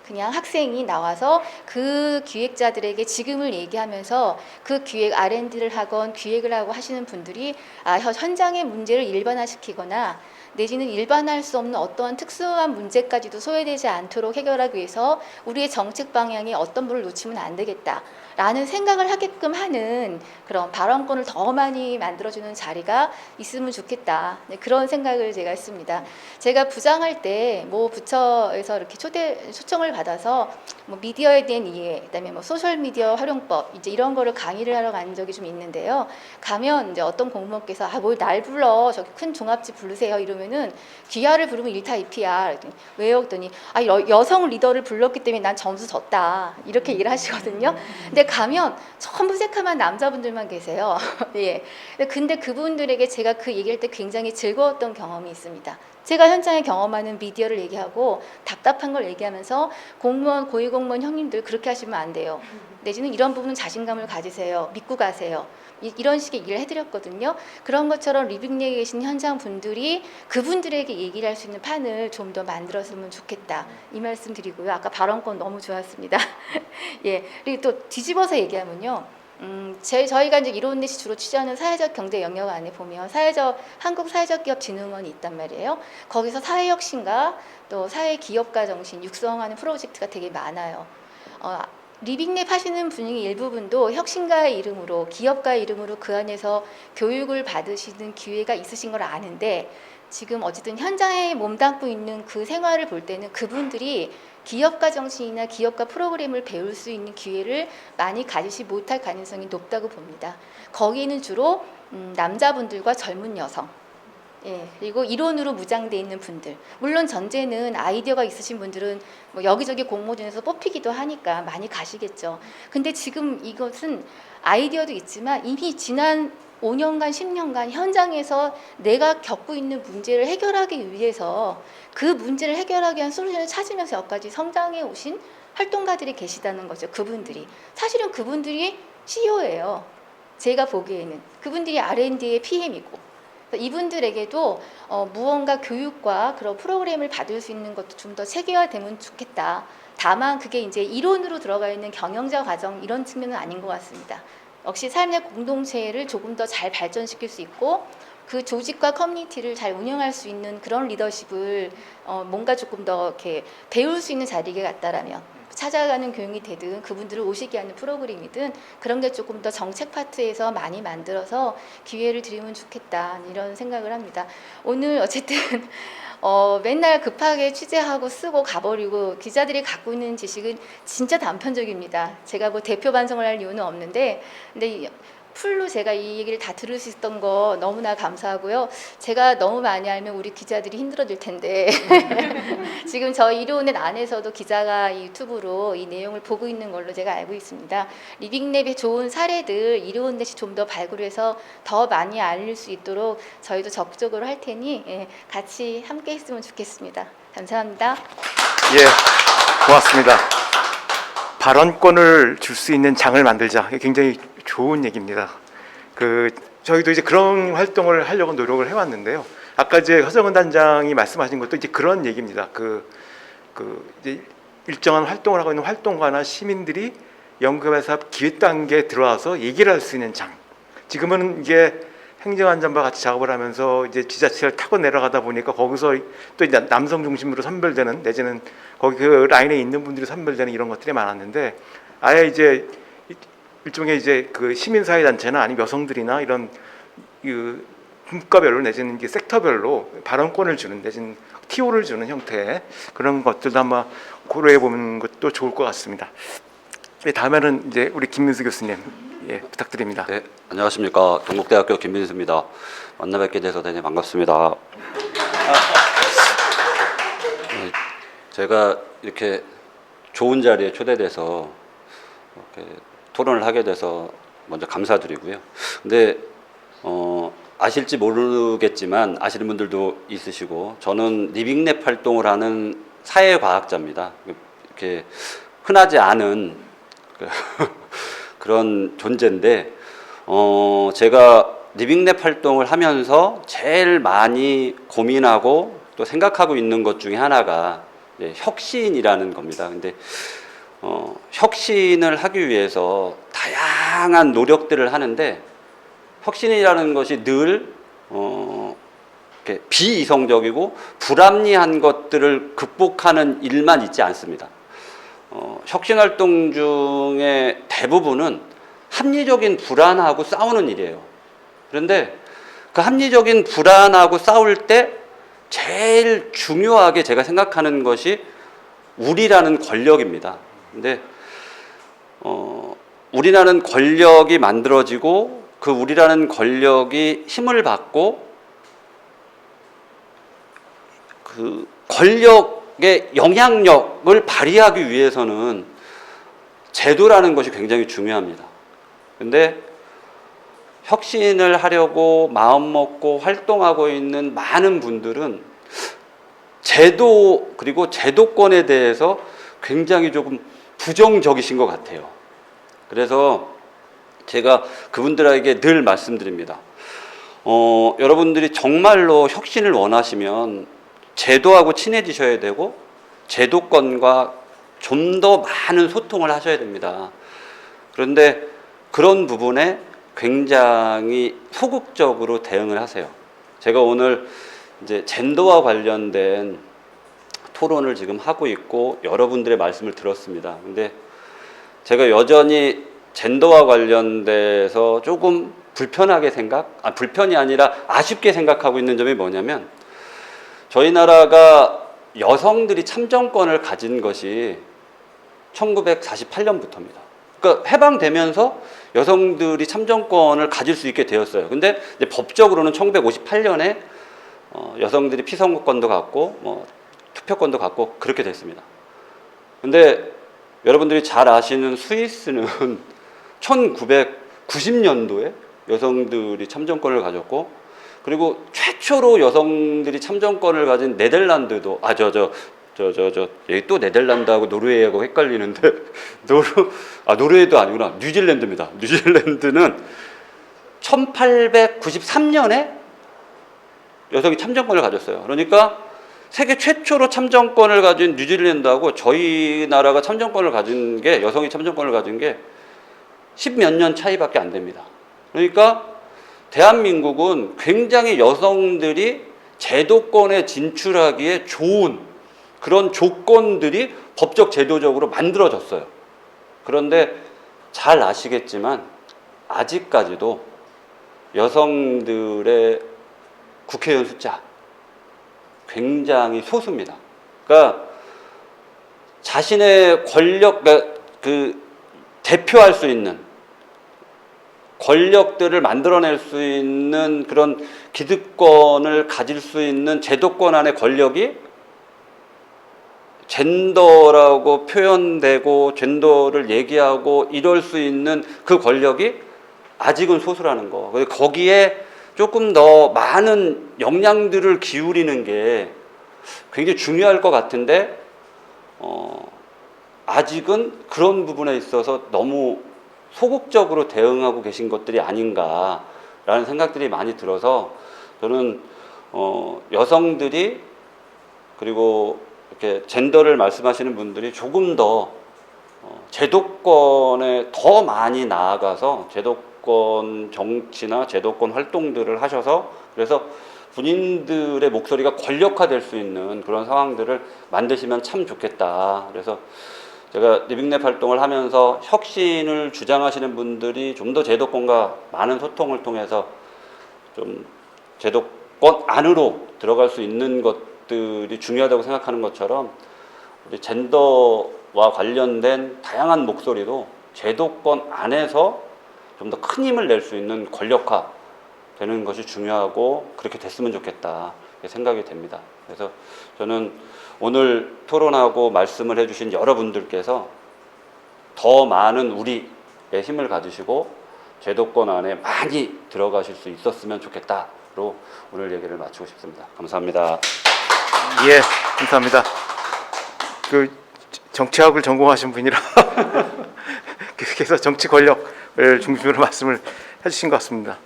그냥 학생이 나와서 그 기획자들에게 지금을 얘기하면서 그 기획 R&D를 하건 기획을 하고 하시는 분들이 현장의 문제를 일반화시키거나 내지는 일반화할 수 없는 어떠한 특수한 문제까지도 소외되지 않도록 해결하기 위해서 우리의 정책 방향에 어떤 부분을 놓치면 안 되겠다라는 생각을 하게끔 하는 그런 발언권을 더 많이 만들어주는 자리가 있으면 좋겠다. 네, 그런 생각을 제가 했습니다. 제가 부장할 때 뭐 부처에서 이렇게 초청을 받아서 뭐 미디어에 대한 이해, 그다음에 뭐 소셜 미디어 활용법 이제 이런 거를 강의를 하러 간 적이 좀 있는데요. 가면 이제 어떤 공무원께서 뭘 날 불러 저기 큰 종합지 부르세요 이러면은 귀하를 부르면 1타 2피야. 왜요? 그랬더니 여성 리더를 불렀기 때문에 난 점수 졌다 이렇게 얘기를 하시거든요. 근데 가면 전부 새카만 남자분들만 계세요. 예. 근데 그분들에게 제가 그 얘기할 때 굉장히 즐거웠던 경험이 있습니다. 제가 현장에 경험하는 미디어를 얘기하고 답답한 걸 얘기하면서 공무원, 고위공무원 형님들 그렇게 하시면 안 돼요. 내지는 이런 부분은 자신감을 가지세요. 믿고 가세요. 이런 식의 얘기를 해드렸거든요. 그런 것처럼 리빙내에 계신 현장 분들이 그분들에게 얘기를 할 수 있는 판을 좀 더 만들었으면 좋겠다. 이 말씀 드리고요. 아까 발언권 너무 좋았습니다. 예. 그리고 또 뒤집어서 얘기하면요. 저희가 이제 이론넷이 주로 취재하는 사회적 경제 영역 안에 보면 한국 사회적 기업 진흥원이 있단 말이에요. 거기서 사회혁신과 또 사회 기업가 정신 육성하는 프로젝트가 되게 많아요. 리빙랩 하시는 분이 일부분도 혁신가의 이름으로 기업가의 이름으로 그 안에서 교육을 받으시는 기회가 있으신 걸 아는데 지금 어쨌든 현장에 몸담고 있는 그 생활을 볼 때는 그분들이 기업가 정신이나 기업가 프로그램을 배울 수 있는 기회를 많이 가지지 못할 가능성이 높다고 봅니다. 거기는 주로 남자분들과 젊은 여성, 예, 그리고 이론으로 무장돼 있는 분들. 물론 전제는 아이디어가 있으신 분들은 뭐 여기저기 공모전에서 뽑히기도 하니까 많이 가시겠죠. 근데 지금 이것은 아이디어도 있지만 이미 지난 5년간, 10년간 현장에서 내가 겪고 있는 문제를 해결하기 위해서 그 문제를 해결하기 위한 솔루션을 찾으면서 여기까지 성장해 오신 활동가들이 계시다는 거죠. 그분들이. 사실은 그분들이 CEO예요. 제가 보기에는. 그분들이 R&D의 PM이고. 이분들에게도 무언가 교육과 그런 프로그램을 받을 수 있는 것도 좀 더 체계화되면 좋겠다. 다만 그게 이제 이론으로 들어가 있는 경영자 과정 이런 측면은 아닌 것 같습니다. 역시 삶의 공동체를 조금 더 잘 발전시킬 수 있고 그 조직과 커뮤니티를 잘 운영할 수 있는 그런 리더십을 뭔가 조금 더 이렇게 배울 수 있는 자리에 갔다라면 찾아가는 교육이 되든 그분들을 오시게 하는 프로그램이든 그런 게 조금 더 정책 파트에서 많이 만들어서 기회를 드리면 좋겠다 이런 생각을 합니다. 오늘 어쨌든 맨날 급하게 취재하고 쓰고 가버리고 기자들이 갖고 있는 지식은 진짜 단편적입니다. 제가 뭐 대표 반성을 할 이유는 없는데 근데 풀로 제가 이 얘기를 다 들을 수 있었던 거 너무나 감사하고요. 제가 너무 많이 알면 우리 기자들이 힘들어질 텐데 지금 저희 이론넷 안에서도 기자가 이 유튜브로 이 내용을 보고 있는 걸로 제가 알고 있습니다. 리빙랩의 좋은 사례들 이론넷이 좀 더 발굴해서 더 많이 알릴 수 있도록 저희도 적극적으로 할 테니 같이 함께 했으면 좋겠습니다. 감사합니다.
예, 고맙습니다. 발언권을 줄 수 있는 장을 만들자. 굉장히 좋은 얘기입니다. 저희도 이제 그런 활동을 하려고 노력을 해왔는데요. 아까 이제 허정은 단장이 말씀하신 것도 이제 그런 얘기입니다. 이제 일정한 활동을 하고 있는 활동가나 시민들이 연구개발사업 기획 단계에 들어와서 얘기를 할 수 있는 장. 지금은 이게 행정안전부와 같이 작업을 하면서 이제 지자체를 타고 내려가다 보니까 거기서 또 이제 남성 중심으로 선별되는 내지는 거기 그 라인에 있는 분들이 선별되는 이런 것들이 많았는데 아예 이제 일종의 이제 그 시민사회 단체나 아니면 여성들이나 이런 그 분과별로 내지는 이게 섹터별로 발언권을 주는 내지는 TO를 주는 형태의 그런 것들도 한번 고려해 보는 것도 좋을 것 같습니다. 네, 다음에는 이제 우리 김민수 교수님 예, 부탁드립니다.
네, 안녕하십니까. 동국대학교 김민수입니다. 만나 뵙게 돼서 대단히 반갑습니다. 네, 제가 이렇게 좋은 자리에 초대돼서 이렇게 토론을 하게 돼서 먼저 감사드리고요. 근데 아실지 모르겠지만 아시는 분들도 있으시고 저는 리빙랩 활동을 하는 사회과학자입니다. 이렇게 흔하지 않은 그런 존재인데 제가 리빙랩 활동을 하면서 제일 많이 고민하고 또 생각하고 있는 것 중에 하나가 혁신이라는 겁니다. 근데 혁신을 하기 위해서 다양한 노력들을 하는데 혁신이라는 것이 늘 이렇게 비이성적이고 불합리한 것들을 극복하는 일만 있지 않습니다. 혁신 활동 중에 대부분은 합리적인 불안하고 싸우는 일이에요. 그런데 그 합리적인 불안하고 싸울 때 제일 중요하게 제가 생각하는 것이 우리라는 권력입니다. 근데 우리라는 권력이 만들어지고 그 우리라는 권력이 힘을 받고 그 권력의 영향력을 발휘하기 위해서는 제도라는 것이 굉장히 중요합니다. 근데 혁신을 하려고 마음먹고 활동하고 있는 많은 분들은 제도 그리고 제도권에 대해서 굉장히 조금 부정적이신 것 같아요. 그래서 제가 그분들에게 늘 말씀드립니다. 여러분들이 정말로 혁신을 원하시면 제도하고 친해지셔야 되고 제도권과 좀 더 많은 소통을 하셔야 됩니다. 그런데 그런 부분에 굉장히 소극적으로 대응을 하세요. 제가 오늘 이제 젠더와 관련된 토론을 지금 하고 있고 여러분들의 말씀을 들었습니다. 근데 제가 여전히 젠더와 관련돼서 조금 불편하게 불편이 아니라 아쉽게 생각하고 있는 점이 뭐냐면 저희 나라가 여성들이 참정권을 가진 것이 1948년부터입니다. 그러니까 해방되면서 여성들이 참정권을 가질 수 있게 되었어요. 근데 이제 법적으로는 1958년에 여성들이 피선거권도 갖고 투표권도 갖고 그렇게 됐습니다. 근데 여러분들이 잘 아시는 스위스는 1990년도에 여성들이 참정권을 가졌고 그리고 최초로 여성들이 참정권을 가진 네덜란드도 여기 또 네덜란드하고 노르웨이하고 헷갈리는데 노르웨이도 아니구나. 뉴질랜드입니다. 뉴질랜드는 1893년에 여성이 참정권을 가졌어요. 그러니까 세계 최초로 참정권을 가진 뉴질랜드하고 저희 나라가 참정권을 가진 게 여성이 참정권을 가진 게 10몇 년 차이밖에 안 됩니다. 그러니까 대한민국은 굉장히 여성들이 제도권에 진출하기에 좋은 그런 조건들이 법적 제도적으로 만들어졌어요. 그런데 잘 아시겠지만 아직까지도 여성들의 국회의원 숫자 굉장히 소수입니다. 그러니까 자신의 권력, 대표할 수 있는 권력들을 만들어낼 수 있는 그런 기득권을 가질 수 있는 제도권 안의 권력이 젠더라고 표현되고 젠더를 얘기하고 이럴 수 있는 그 권력이 아직은 소수라는 거. 거기에 조금 더 많은 역량들을 기울이는 게 굉장히 중요할 것 같은데 아직은 그런 부분에 있어서 너무 소극적으로 대응하고 계신 것들이 아닌가라는 생각들이 많이 들어서 저는 여성들이 그리고 이렇게 젠더를 말씀하시는 분들이 조금 더 제도권에 더 많이 나아가서 제도권 정치권 정치나 제도권 활동들을 하셔서 그래서 본인들의 목소리가 권력화될 수 있는 그런 상황들을 만드시면 참 좋겠다. 그래서 제가 리빙랩 활동을 하면서 혁신을 주장하시는 분들이 좀 더 제도권과 많은 소통을 통해서 좀 제도권 안으로 들어갈 수 있는 것들이 중요하다고 생각하는 것처럼 우리 젠더와 관련된 다양한 목소리도 제도권 안에서 좀 더 큰 힘을 낼 수 있는 권력화 되는 것이 중요하고 그렇게 됐으면 좋겠다 생각이 됩니다. 그래서 저는 오늘 토론하고 말씀을 해주신 여러분들께서 더 많은 우리의 힘을 가지시고 제도권 안에 많이 들어가실 수 있었으면 좋겠다로 오늘 얘기를 마치고 싶습니다. 감사합니다.
예, 감사합니다. 그 정치학을 전공하신 분이라 그래서 정치 권력을 중심으로 말씀을 해주신 것 같습니다.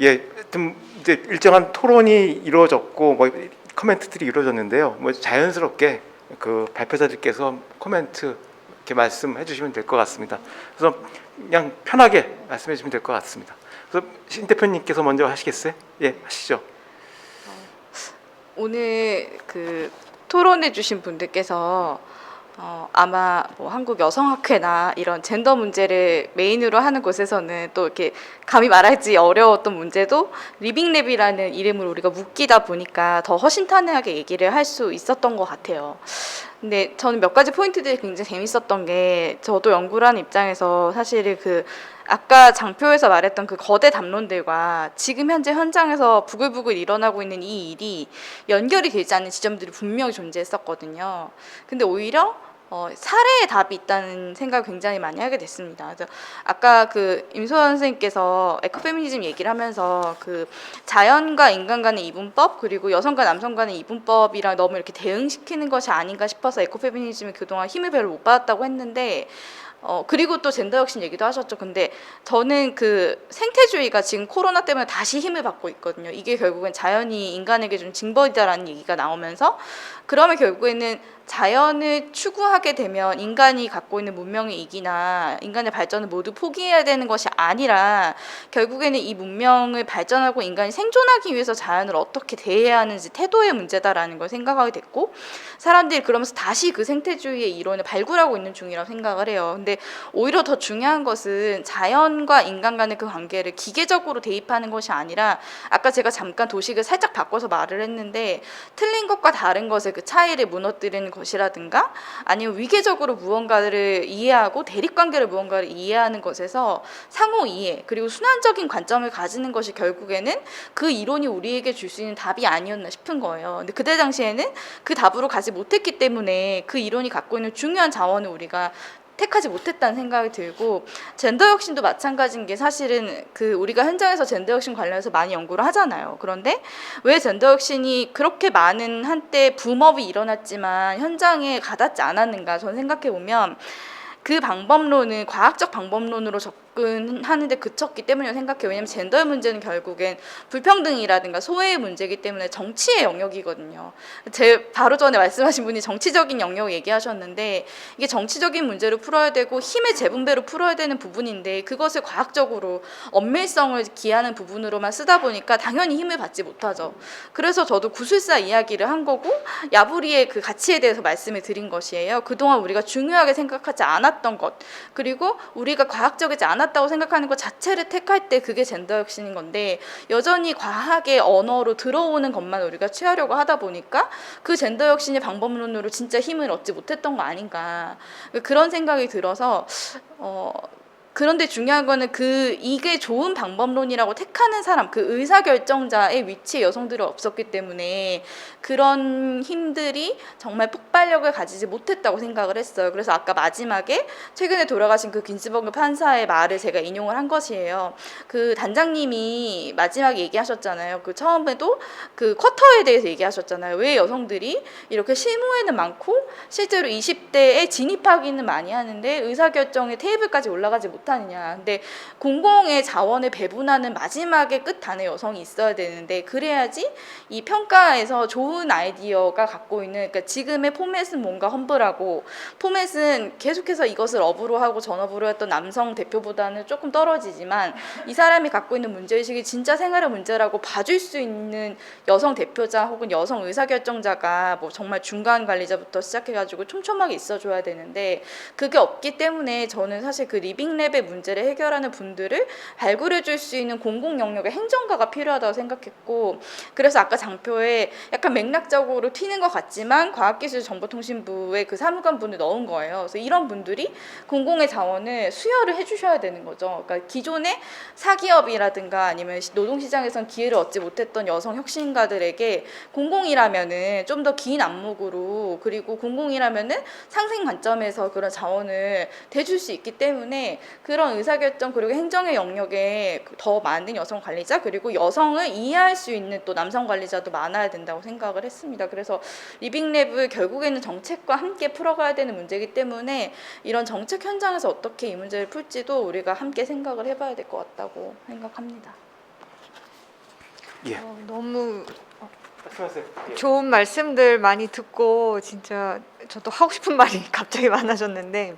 예, 좀 이제 일정한 토론이 이루어졌고 뭐 코멘트들이 이루어졌는데요. 뭐 자연스럽게 그 발표자들께서 코멘트 이렇게 말씀해 주시면 될 것 같습니다. 그래서 그냥 편하게 말씀해 주시면 될 것 같습니다. 그래서 신 대표님께서 먼저 하시겠어요? 예, 하시죠.
오늘 그 토론해 주신 분들께서 아마 뭐 한국 여성학회나 이런 젠더 문제를 메인으로 하는 곳에서는 또 이렇게 감히 말하기 어려웠던 문제도 리빙랩이라는 이름을 우리가 묶이다 보니까 더 허심탄회하게 얘기를 할 수 있었던 것 같아요. 근데 저는 몇 가지 포인트들이 굉장히 재밌었던 게 저도 연구를 하는 입장에서 사실 그 아까 장표에서 말했던 그 거대 담론들과 지금 현재 현장에서 부글부글 일어나고 있는 이 일이 연결이 되지 않는 지점들이 분명히 존재했었거든요. 근데 오히려 사례의 답이 있다는 생각을 굉장히 많이 하게 됐습니다. 그래서 아까 그 임소연 선생님께서 에코페미니즘 얘기를 하면서 그 자연과 인간 간의 이분법 그리고 여성과 남성 간의 이분법이랑 너무 이렇게 대응시키는 것이 아닌가 싶어서 에코페미니즘이 그동안 힘을 별로 못 받았다고 했는데 그리고 또 젠더 혁신 얘기도 하셨죠. 근데 저는 그 생태주의가 지금 코로나 때문에 다시 힘을 받고 있거든요. 이게 결국엔 자연이 인간에게 준 징벌이다라는 얘기가 나오면서 그러면 결국에는 자연을 추구하게 되면 인간이 갖고 있는 문명의 이기나 인간의 발전을 모두 포기해야 되는 것이 아니라 결국에는 이 문명을 발전하고 인간이 생존하기 위해서 자연을 어떻게 대해야 하는지 태도의 문제다라는 걸 생각하게 됐고 사람들이 그러면서 다시 그 생태주의의 이론을 발굴하고 있는 중이라고 생각을 해요. 근데 오히려 더 중요한 것은 자연과 인간 간의 그 관계를 기계적으로 대입하는 것이 아니라 아까 제가 잠깐 도식을 살짝 바꿔서 말을 했는데 틀린 것과 다른 것의 그 차이를 무너뜨리는 것이라든가 아니면 위계적으로 무언가를 이해하고 대립관계를 무언가를 이해하는 것에서 상호 이해 그리고 순환적인 관점을 가지는 것이 결국에는 그 이론이 우리에게 줄 수 있는 답이 아니었나 싶은 거예요. 근데 그때 당시에는 그 답으로 가지 못했기 때문에 그 이론이 갖고 있는 중요한 자원을 우리가 택하지 못했다는 생각이 들고 젠더 혁신도 마찬가지인 게 사실은 그 우리가 현장에서 젠더 혁신 관련해서 많이 연구를 하잖아요. 그런데 왜 젠더 혁신이 그렇게 많은 한때 붐업이 일어났지만 현장에 가닿지 않았는가 저는 생각해 보면 그 방법론은 과학적 방법론으로 접근하는데 그쳤기 때문이라고 생각해요. 왜냐하면 젠더의 문제는 결국엔 불평등이라든가 소외의 문제이기 때문에 정치의 영역이거든요. 제 바로 전에 말씀하신 분이 정치적인 영역 얘기하셨는데 이게 정치적인 문제로 풀어야 되고 힘의 재분배로 풀어야 되는 부분인데 그것을 과학적으로 엄밀성을 기하는 부분으로만 쓰다 보니까 당연히 힘을 받지 못하죠. 그래서 저도 구술사 이야기를 한 거고 야부리의 그 가치에 대해서 말씀을 드린 것이에요. 그동안 우리가 중요하게 생각하지 않았던 것 그리고 우리가 과학적이지 않았다고 생각하는 것 자체를 택할 때 그게 젠더 혁신인 건데 여전히 과학의 언어로 들어오는 것만 우리가 취하려고 하다 보니까 그 젠더 혁신의 방법론으로 진짜 힘을 얻지 못했던 거 아닌가 그런 생각이 들어서 그런데 중요한 거는 이게 좋은 방법론이라고 택하는 사람, 그 의사결정자의 위치에 여성들은 없었기 때문에 그런 힘들이 정말 폭발력을 가지지 못했다고 생각을 했어요. 그래서 아까 마지막에 최근에 돌아가신 그 긴스버그 판사의 말을 제가 인용을 한 것이에요. 그 단장님이 마지막에 얘기하셨잖아요. 그 처음에도 그 쿼터에 대해서 얘기하셨잖아요. 왜 여성들이 이렇게 실무에는 많고 실제로 20대에 진입하기는 많이 하는데 의사결정의 테이블까지 올라가지 못하는 못하느냐. 근데 공공의 자원을 배분하는 마지막에 끝단에 여성이 있어야 되는데 그래야지 이 평가에서 좋은 아이디어가 갖고 있는 그러니까 지금의 포맷은 뭔가 험블하고 포맷은 계속해서 이것을 업으로 하고 전업으로 했던 남성 대표보다는 조금 떨어지지만 이 사람이 갖고 있는 문제의식이 진짜 생활의 문제라고 봐줄 수 있는 여성 대표자 혹은 여성 의사결정자가 뭐 정말 중간 관리자부터 시작해가지고 촘촘하게 있어줘야 되는데 그게 없기 때문에 저는 사실 그 리빙랩의 문제를 해결하는 분들을 발굴해줄 수 있는 공공 영역의 행정가가 필요하다고 생각했고 그래서 아까 장표에 약간 맥락적으로 튀는 것 같지만 과학기술정보통신부의 그 사무관 분을 넣은 거예요. 그래서 이런 분들이 공공의 자원을 수혈을 해주셔야 되는 거죠. 그러니까 기존의 사기업이라든가 아니면 노동시장에선 기회를 얻지 못했던 여성 혁신가들에게 공공이라면은 좀 더 긴 안목으로 그리고 공공이라면은 상생 관점에서 그런 자원을 대줄 수 있기 때문에 그런 의사결정 그리고 행정의 영역에 더 많은 여성 관리자 그리고 여성을 이해할 수 있는 또 남성 관리자도 많아야 된다고 생각을 했습니다. 그래서 리빙랩을 결국에는 정책과 함께 풀어가야 되는 문제이기 때문에 이런 정책 현장에서 어떻게 이 문제를 풀지도 우리가 함께 생각을 해봐야 될 것 같다고 생각합니다.
예.
너무
말씀하세요. 예.
좋은 말씀들 많이 듣고 진짜 저도 하고 싶은 말이 갑자기 많아졌는데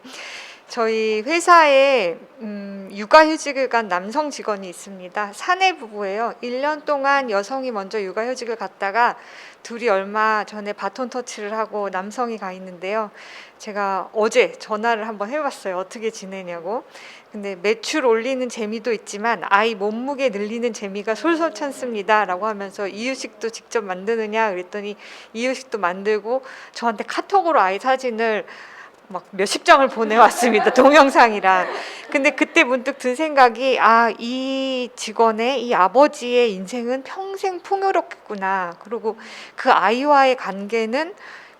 저희 회사에 육아휴직을 간 남성 직원이 있습니다. 사내 부부예요. 1년 동안 여성이 먼저 육아휴직을 갔다가 둘이 얼마 전에 바톤 터치를 하고 남성이 가 있는데요. 제가 어제 전화를 한번 해봤어요. 어떻게 지내냐고. 근데 매출 올리는 재미도 있지만 아이 몸무게 늘리는 재미가 솔솔 찬습니다 라고 하면서 이유식도 직접 만드느냐 그랬더니 이유식도 만들고 저한테 카톡으로 아이 사진을 막 몇십 장을 보내왔습니다. 동영상이랑. 근데 그때 문득 든 생각이 이 직원의 이 아버지의 인생은 평생 풍요롭겠구나. 그리고 그 아이와의 관계는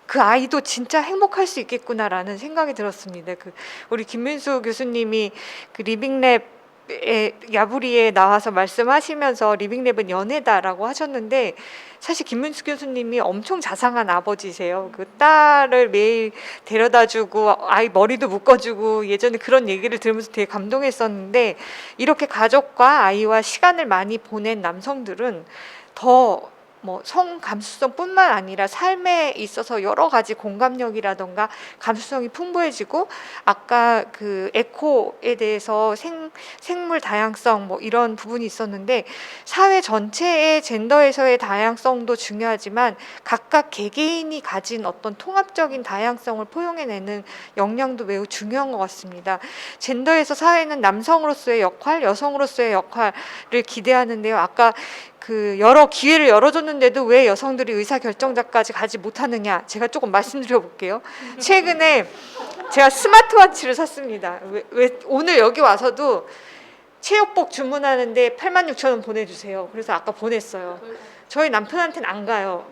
그 아이도 진짜 행복할 수 있겠구나라는 생각이 들었습니다. 우리 김민수 교수님이 그 리빙랩 야부리에 나와서 말씀하시면서 리빙랩은 연애다라고 하셨는데 사실 김문수 교수님이 엄청 자상한 아버지세요. 그 딸을 매일 데려다주고 아이 머리도 묶어주고 예전에 그런 얘기를 들으면서 되게 감동했었는데 이렇게 가족과 아이와 시간을 많이 보낸 남성들은 더 성 감수성뿐만 아니라 삶에 있어서 여러 가지 공감력이라던가 감수성이 풍부해지고 아까 그 에코에 대해서 생물 다양성 이런 부분이 있었는데 사회 전체의 젠더에서의 다양성도 중요하지만 각각 개개인이 가진 어떤 통합적인 다양성을 포용해내는 역량도 매우 중요한 것 같습니다. 젠더에서 사회는 남성으로서의 역할, 여성으로서의 역할을 기대하는데요. 아까 그 여러 기회를 열어줬는데도 왜 여성들이 의사결정자까지 가지 못하느냐 제가 조금 말씀드려 볼게요. 최근에 제가 스마트워치를 샀습니다. 왜 오늘 여기 와서도 체육복 주문하는데 86,000원 보내주세요. 그래서 아까 보냈어요. 저희 남편한테는 안 가요.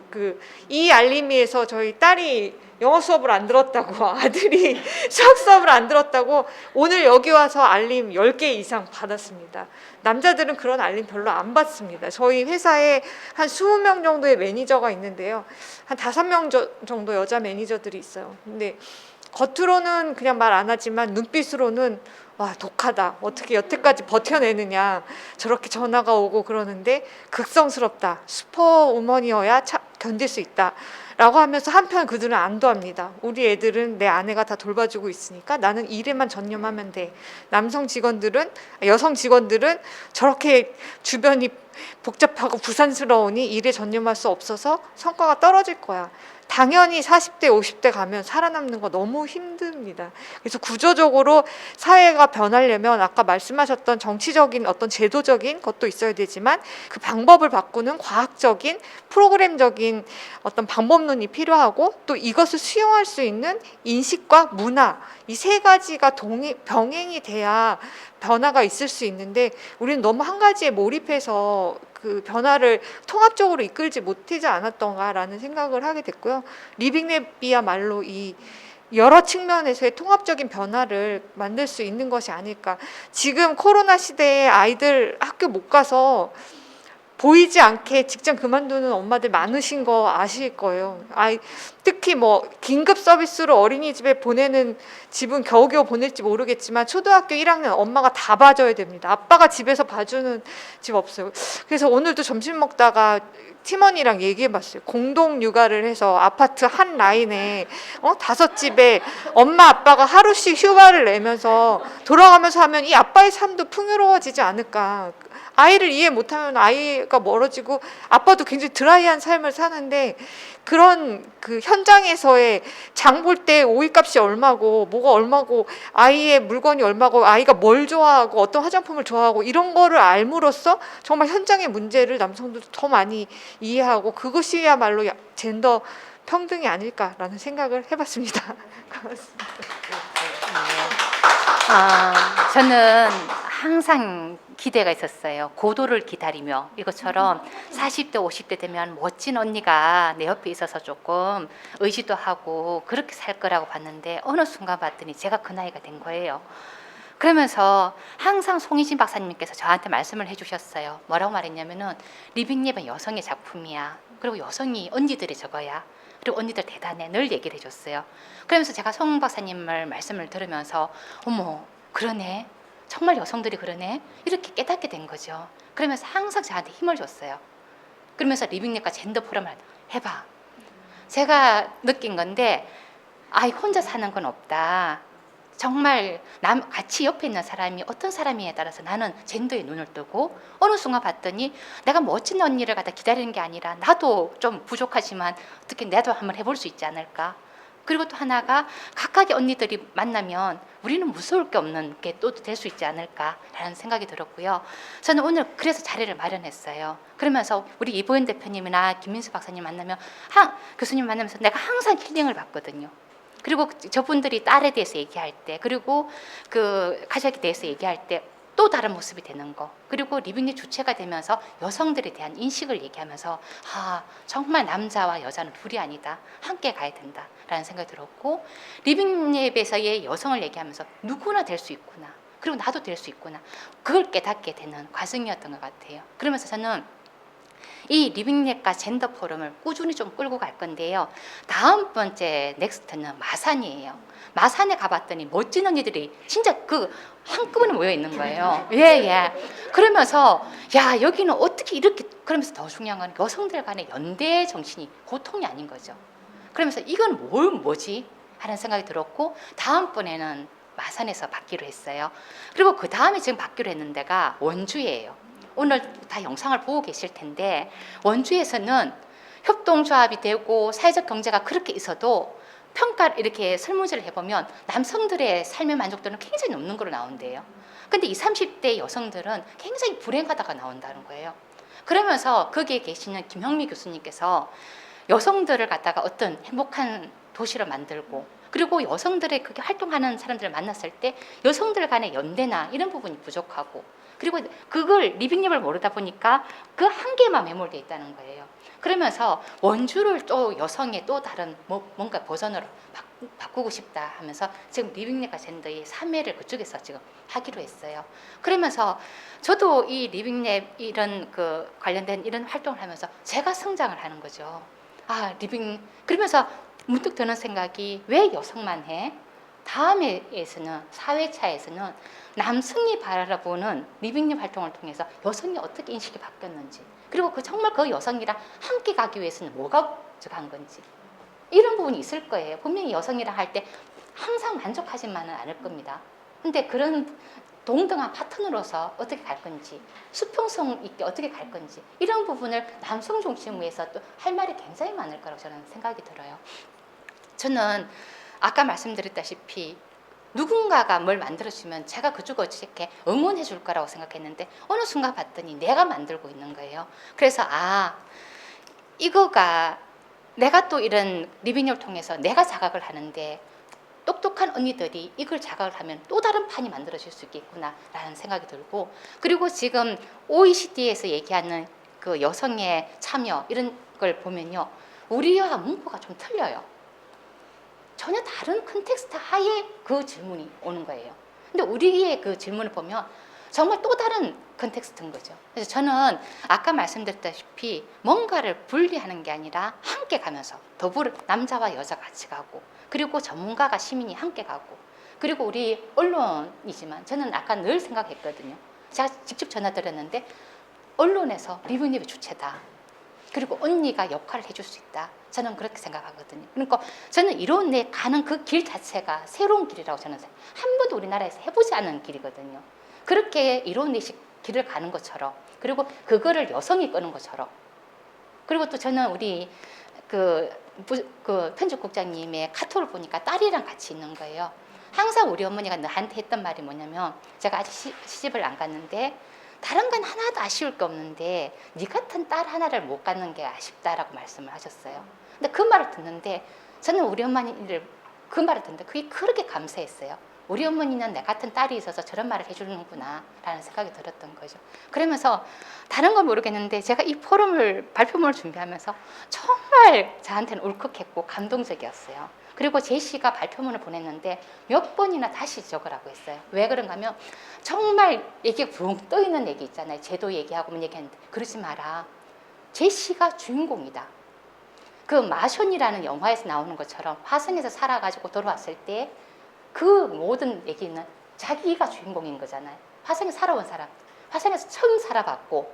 이 알림이에서 저희 딸이 영어 수업을 안 들었다고 아들이 수학 수업을 안 들었다고 오늘 여기 와서 알림 10개 이상 받았습니다. 남자들은 그런 알림 별로 안 받습니다. 저희 회사에 한 20명 정도의 매니저가 있는데요. 한 5명 정도 여자 매니저들이 있어요. 근데 겉으로는 그냥 말 안 하지만 눈빛으로는 와 독하다. 어떻게 여태까지 버텨내느냐. 저렇게 전화가 오고 그러는데 극성스럽다. 슈퍼우먼이어야 견딜 수 있다. 라고 하면서 한편 그들은 안도합니다. 우리 애들은 내 아내가 다 돌봐주고 있으니까 나는 일에만 전념하면 돼. 여성 직원들은 저렇게 주변이 복잡하고 부산스러우니 일에 전념할 수 없어서 성과가 떨어질 거야. 당연히 40대, 50대 가면 살아남는 거 너무 힘듭니다. 그래서 구조적으로 사회가 변하려면 아까 말씀하셨던 정치적인 어떤 제도적인 것도 있어야 되지만 그 방법을 바꾸는 과학적인 프로그램적인 어떤 방법론이 필요하고 또 이것을 수용할 수 있는 인식과 문화 이 세 가지가 병행이 돼야 변화가 있을 수 있는데 우리는 너무 한 가지에 몰입해서 그 변화를 통합적으로 이끌지 못하지 않았던가라는 생각을 하게 됐고요. 리빙랩이야말로 이 여러 측면에서의 통합적인 변화를 만들 수 있는 것이 아닐까. 지금 코로나 시대에 아이들 학교 못 가서 보이지 않게 직장 그만두는 엄마들 많으신 거 아실 거예요. 특히 뭐 긴급 서비스로 어린이집에 보내는 집은 겨우겨우 보낼지 모르겠지만 초등학교 1학년 엄마가 다 봐줘야 됩니다. 아빠가 집에서 봐주는 집 없어요. 그래서 오늘도 점심 먹다가 팀원이랑 얘기해봤어요. 공동 육아를 해서 아파트 한 라인에 5집에 엄마 아빠가 하루씩 휴가를 내면서 돌아가면서 하면 이 아빠의 삶도 풍요로워지지 않을까. 아이를 이해 못하면 아이가 멀어지고 아빠도 굉장히 드라이한 삶을 사는데 그런 그 현장에서의 장 볼 때 오일값이 얼마고 뭐가 얼마고 아이의 물건이 얼마고 아이가 뭘 좋아하고 어떤 화장품을 좋아하고 이런 거를 알므로써 정말 현장의 문제를 남성들도 더 많이 이해하고 그것이야말로 젠더 평등이 아닐까라는 생각을 해봤습니다. 고맙습니다.
저는 항상 기대가 있었어요. 고도를 기다리며 이것처럼 40대, 50대 되면 멋진 언니가 내 옆에 있어서 조금 의지도 하고 그렇게 살 거라고 봤는데 어느 순간 봤더니 제가 그 나이가 된 거예요. 그러면서 항상 송희진 박사님께서 저한테 말씀을 해주셨어요. 뭐라고 말했냐면은 리빙랩은 여성의 작품이야. 그리고 여성이 언니들이 저거야. 그리고 언니들 대단해. 늘 얘기를 해줬어요. 그러면서 제가 송 박사님을 말씀을 들으면서 어머 그러네. 정말 여성들이 그러네. 이렇게 깨닫게 된 거죠. 그러면서 항상 저한테 힘을 줬어요. 그러면서 리빙랩과 젠더 포럼을 해봐. 제가 느낀 건데 혼자 사는 건 없다. 정말 같이 옆에 있는 사람이 어떤 사람이에 따라서 나는 젠더에 눈을 뜨고 어느 순간 봤더니 내가 멋진 언니를 갖다 기다리는 게 아니라 나도 좀 부족하지만 어떻게 나도 한번 해볼 수 있지 않을까. 그리고 또 하나가 각각의 언니들이 만나면 우리는 무서울 게 없는 게 또 될 수 있지 않을까라는 생각이 들었고요. 저는 오늘 그래서 자리를 마련했어요. 그러면서 우리 이보연 대표님이나 김민수 박사님 만나면 교수님 만나면서 내가 항상 힐링을 받거든요. 그리고 저분들이 딸에 대해서 얘기할 때 그리고 그 가족에 대해서 얘기할 때 또 다른 모습이 되는 거 그리고 리빙랩 주체가 되면서 여성들에 대한 인식을 얘기하면서 정말 남자와 여자는 둘이 아니다. 함께 가야 된다라는 생각이 들었고 리빙랩에서의 여성을 얘기하면서 누구나 될 수 있구나. 그리고 나도 될 수 있구나. 그걸 깨닫게 되는 과정이었던 것 같아요. 그러면서 저는 이 리빙랩과 젠더 포럼을 꾸준히 좀 끌고 갈 건데요. 다음 번째 넥스트는 마산이에요. 마산에 가봤더니 멋진 언니들이 진짜 그 한꺼번에 모여 있는 거예요. 예. 그러면서 여기는 어떻게 이렇게 그러면서 더 중요한 건 여성들 간의 연대 정신이 보통이 아닌 거죠. 그러면서 이건 뭐지? 하는 생각이 들었고 다음번에는 마산에서 받기로 했어요. 그리고 그 다음에 지금 받기로 했는 데가 원주예요. 오늘 다 영상을 보고 계실 텐데 원주에서는 협동조합이 되고 사회적 경제가 그렇게 있어도 평가를 이렇게 설문지를 해보면 남성들의 삶의 만족도는 굉장히 높는 걸로 나온대요. 근데 20, 30대 여성들은 굉장히 불행하다가 나온다는 거예요. 그러면서 거기에 계시는 김형미 교수님께서 여성들을 갖다가 어떤 행복한 도시를 만들고 그리고 여성들의 그게 활동하는 사람들을 만났을 때 여성들 간의 연대나 이런 부분이 부족하고 그리고 그걸 리빙랩을 모르다 보니까 그 한계만 매몰되어 있다는 거예요. 그러면서 원주를 또 여성의 또 다른 뭔가 버전으로 바꾸고 싶다 하면서 지금 리빙랩과 젠더의 3회를 그쪽에서 지금 하기로 했어요. 그러면서 저도 이 리빙랩 이런 그 관련된 이런 활동을 하면서 제가 성장을 하는 거죠. 그러면서 문득 드는 생각이 왜 여성만 해? 다음에서는 4회차에서는 남성이 바라보는 리빙랩 활동을 통해서 여성이 어떻게 인식이 바뀌었는지 그리고 정말 그 여성이랑 함께 가기 위해서는 뭐가 부족한 건지 이런 부분이 있을 거예요. 분명히 여성이랑 할 때 항상 만족하지만은 않을 겁니다. 근데 그런 동등한 파트너로서 어떻게 갈 건지 수평성 있게 어떻게 갈 건지 이런 부분을 남성 중심으로 해서 또 할 말이 굉장히 많을 거라고 저는 생각이 들어요. 저는 아까 말씀드렸다시피 누군가가 뭘 만들어주면 제가 그쪽을 어떻게 응원해 줄 거라고 생각했는데 어느 순간 봤더니 내가 만들고 있는 거예요. 그래서 이거가 내가 또 이런 리빙랩을 통해서 내가 자각을 하는데 똑똑한 언니들이 이걸 자각을 하면 또 다른 판이 만들어질 수 있겠구나라는 생각이 들고 그리고 지금 OECD에서 얘기하는 그 여성의 참여 이런 걸 보면요. 우리와 문구가 좀 틀려요. 전혀 다른 컨텍스트 하에 그 질문이 오는 거예요. 근데 우리의 그 질문을 보면 정말 또 다른 컨텍스트인 거죠. 그래서 저는 아까 말씀드렸다시피 뭔가를 분리하는 게 아니라 함께 가면서 더불어 남자와 여자 같이 가고, 그리고 전문가가 시민이 함께 가고, 그리고 우리 언론이지만 저는 아까 늘 생각했거든요. 제가 직접 전화 드렸는데 언론에서 리빙랩의 주체다. 그리고 언니가 역할을 해줄 수 있다. 저는 그렇게 생각하거든요. 그러니까 저는 이론에 가는 그 길 자체가 새로운 길이라고 저는 한 번도 우리나라에서 해보지 않은 길이거든요. 그렇게 이론의식 길을 가는 것처럼, 그리고 그거를 여성이 끄는 것처럼, 그리고 또 저는 우리 그 편집국장님의 카톡을 보니까 딸이랑 같이 있는 거예요. 항상 우리 어머니가 나한테 했던 말이 뭐냐면, 제가 아직 시집을 안 갔는데 다른 건 하나도 아쉬울 게 없는데 네 같은 딸 하나를 못 갖는 게 아쉽다라고 말씀을 하셨어요. 근데 그 말을 듣는데 저는 우리 어머니를 그 말을 듣는데 그게 그렇게 감사했어요. 우리 어머니는 내 같은 딸이 있어서 저런 말을 해주는구나 라는 생각이 들었던 거죠. 그러면서 다른 건 모르겠는데 제가 이 발표문을 준비하면서 정말 저한테는 울컥했고 감동적이었어요. 그리고 제시가 발표문을 보냈는데 몇 번이나 다시 적으라고 했어요. 왜 그런가 하면 정말 얘기가 붕 떠있는 얘기 있잖아요. 제도 얘기하고 뭐 얘기하는데 그러지 마라. 제시가 주인공이다. 그 마션이라는 영화에서 나오는 것처럼 화성에서 살아가지고 돌아왔을 때 그 모든 얘기는 자기가 주인공인 거잖아요. 화성에 살아온 사람, 화성에서 처음 살아봤고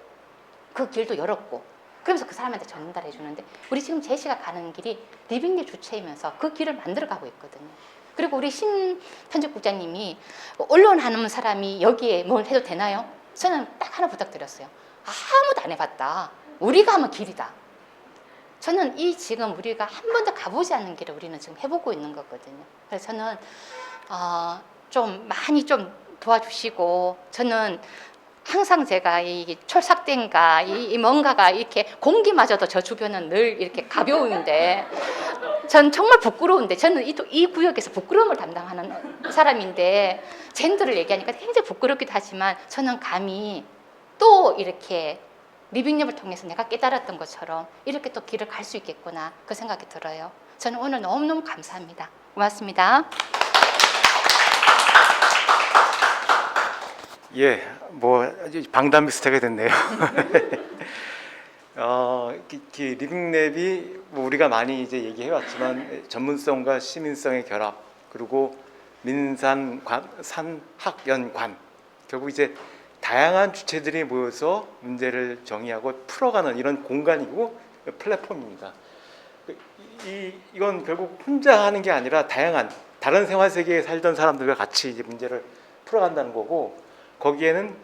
그 길도 열었고, 그러면서 그 사람한테 전달해 주는데 우리 지금 제시가 가는 길이 리빙랩 주체이면서 그 길을 만들어가고 있거든요. 그리고 우리 신 편집국장님이 언론 하는 사람이 여기에 뭘 해도 되나요? 저는 딱 하나 부탁드렸어요. 아무도 안 해봤다. 우리가 하면 길이다. 저는 이 지금 우리가 한 번도 가보지 않는 길을 우리는 지금 해보고 있는 거거든요. 그래서 저는 좀 많이 좀 도와주시고, 저는 항상 제가 이 촐삭된가 이 뭔가가 이렇게 공기마저도 저 주변은 늘 이렇게 가벼운데 전 정말 부끄러운데, 저는 이 구역에서 부끄러움을 담당하는 사람인데 젠더를 얘기하니까 굉장히 부끄럽기도 하지만 저는 감히 또 이렇게 리빙랩을 통해서 내가 깨달았던 것처럼 이렇게 또 길을 갈 수 있겠구나, 그 생각이 들어요. 저는 오늘 너무너무 감사합니다. 고맙습니다.
예, 뭐 방담 비슷하게 됐네요. 리빙랩이 뭐 우리가 많이 이제 얘기해왔지만 전문성과 시민성의 결합, 그리고 민산, 산, 학, 연, 관, 결국 이제 다양한 주체들이 모여서 문제를 정의하고 풀어가는 이런 공간이고 플랫폼입니다. 이건 결국 혼자 하는 게 아니라 다양한 다른 생활 세계에 살던 사람들과 같이 이제 문제를 풀어간다는 거고, 거기에는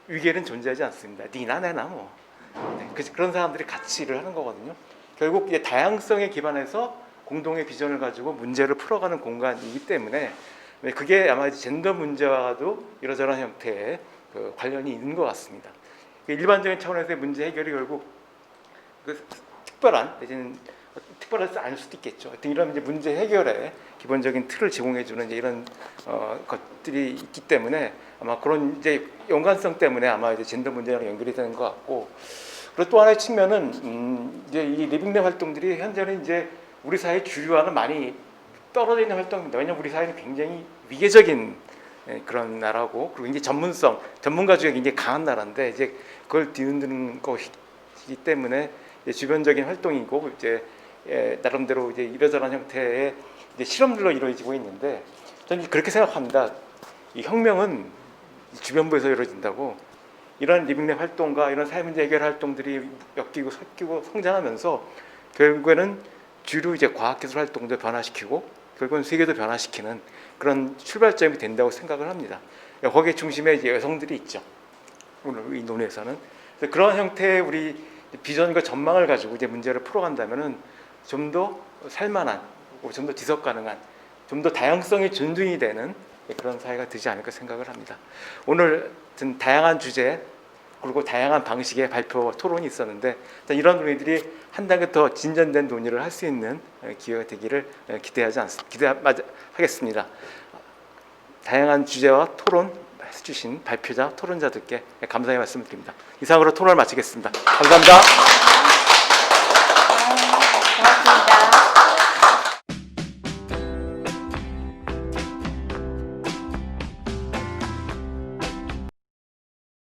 위계는 존재하지 않습니다. 니나 내나 뭐 그런 사람들이 같이 일을 하는 거거든요. 결국 이제 다양성에 기반해서 공동의 비전을 가지고 문제를 풀어가는 공간이기 때문에 그게 아마 젠더 문제와도 이러저러한 형태의 그 관련이 있는 것 같습니다. 일반적인 차원에서의 문제 해결이 결국 그 특별한 내지는 특별하지 않을 수도 있겠죠. 하여튼 이런 이제 문제 해결에 기본적인 틀을 제공해주는 이제 이런 것들이 있기 때문에 아마 그런 이제 연관성 때문에 아마 이제 젠더 문제랑 연결이 되는 것 같고, 그리고 또 하나의 측면은 이제 이 리빙랩 활동들이 현재는 이제 우리 사회 주류와는 많이 떨어져 있는 활동입니다. 왜냐하면 우리 사회는 굉장히 위계적인 그런 나라고, 그리고 이제 전문가 중에 굉장히 강한 나라인데 이제 그걸 뒤흔드는 것이기 때문에 주변적인 활동이고 이제 나름대로 이제 이러저러한 형태의 이제 실험들로 이루어지고 있는데, 저는 그렇게 생각합니다. 이 혁명은 주변부에서 이루어진다고. 이런 리빙랩 활동과 이런 사회문제 해결 활동들이 엮이고 섞이고 성장하면서 결국에는 주류 이제 과학기술 활동도 변화시키고 결국은 세계도 변화시키는 그런 출발점이 된다고 생각을 합니다. 거기에 중심에 이제 여성들이 있죠. 오늘 이 논의에서는. 그래서 그런 형태의 우리 비전과 전망을 가지고 이제 문제를 풀어간다면은 좀 더 살만한, 좀 더 지속 가능한, 좀 더 다양성이 존중이 되는 그런 사회가 되지 않을까 생각을 합니다. 오늘 다양한 주제 그리고 다양한 방식의 발표 토론이 있었는데 이런 논의들이 한 단계 더 진전된 논의를 할 수 있는 기회가 되기를 기대하겠습니다. 다양한 주제와 토론 해주신 발표자, 토론자들께 감사의 말씀을 드립니다. 이상으로 토론을 마치겠습니다. 감사합니다.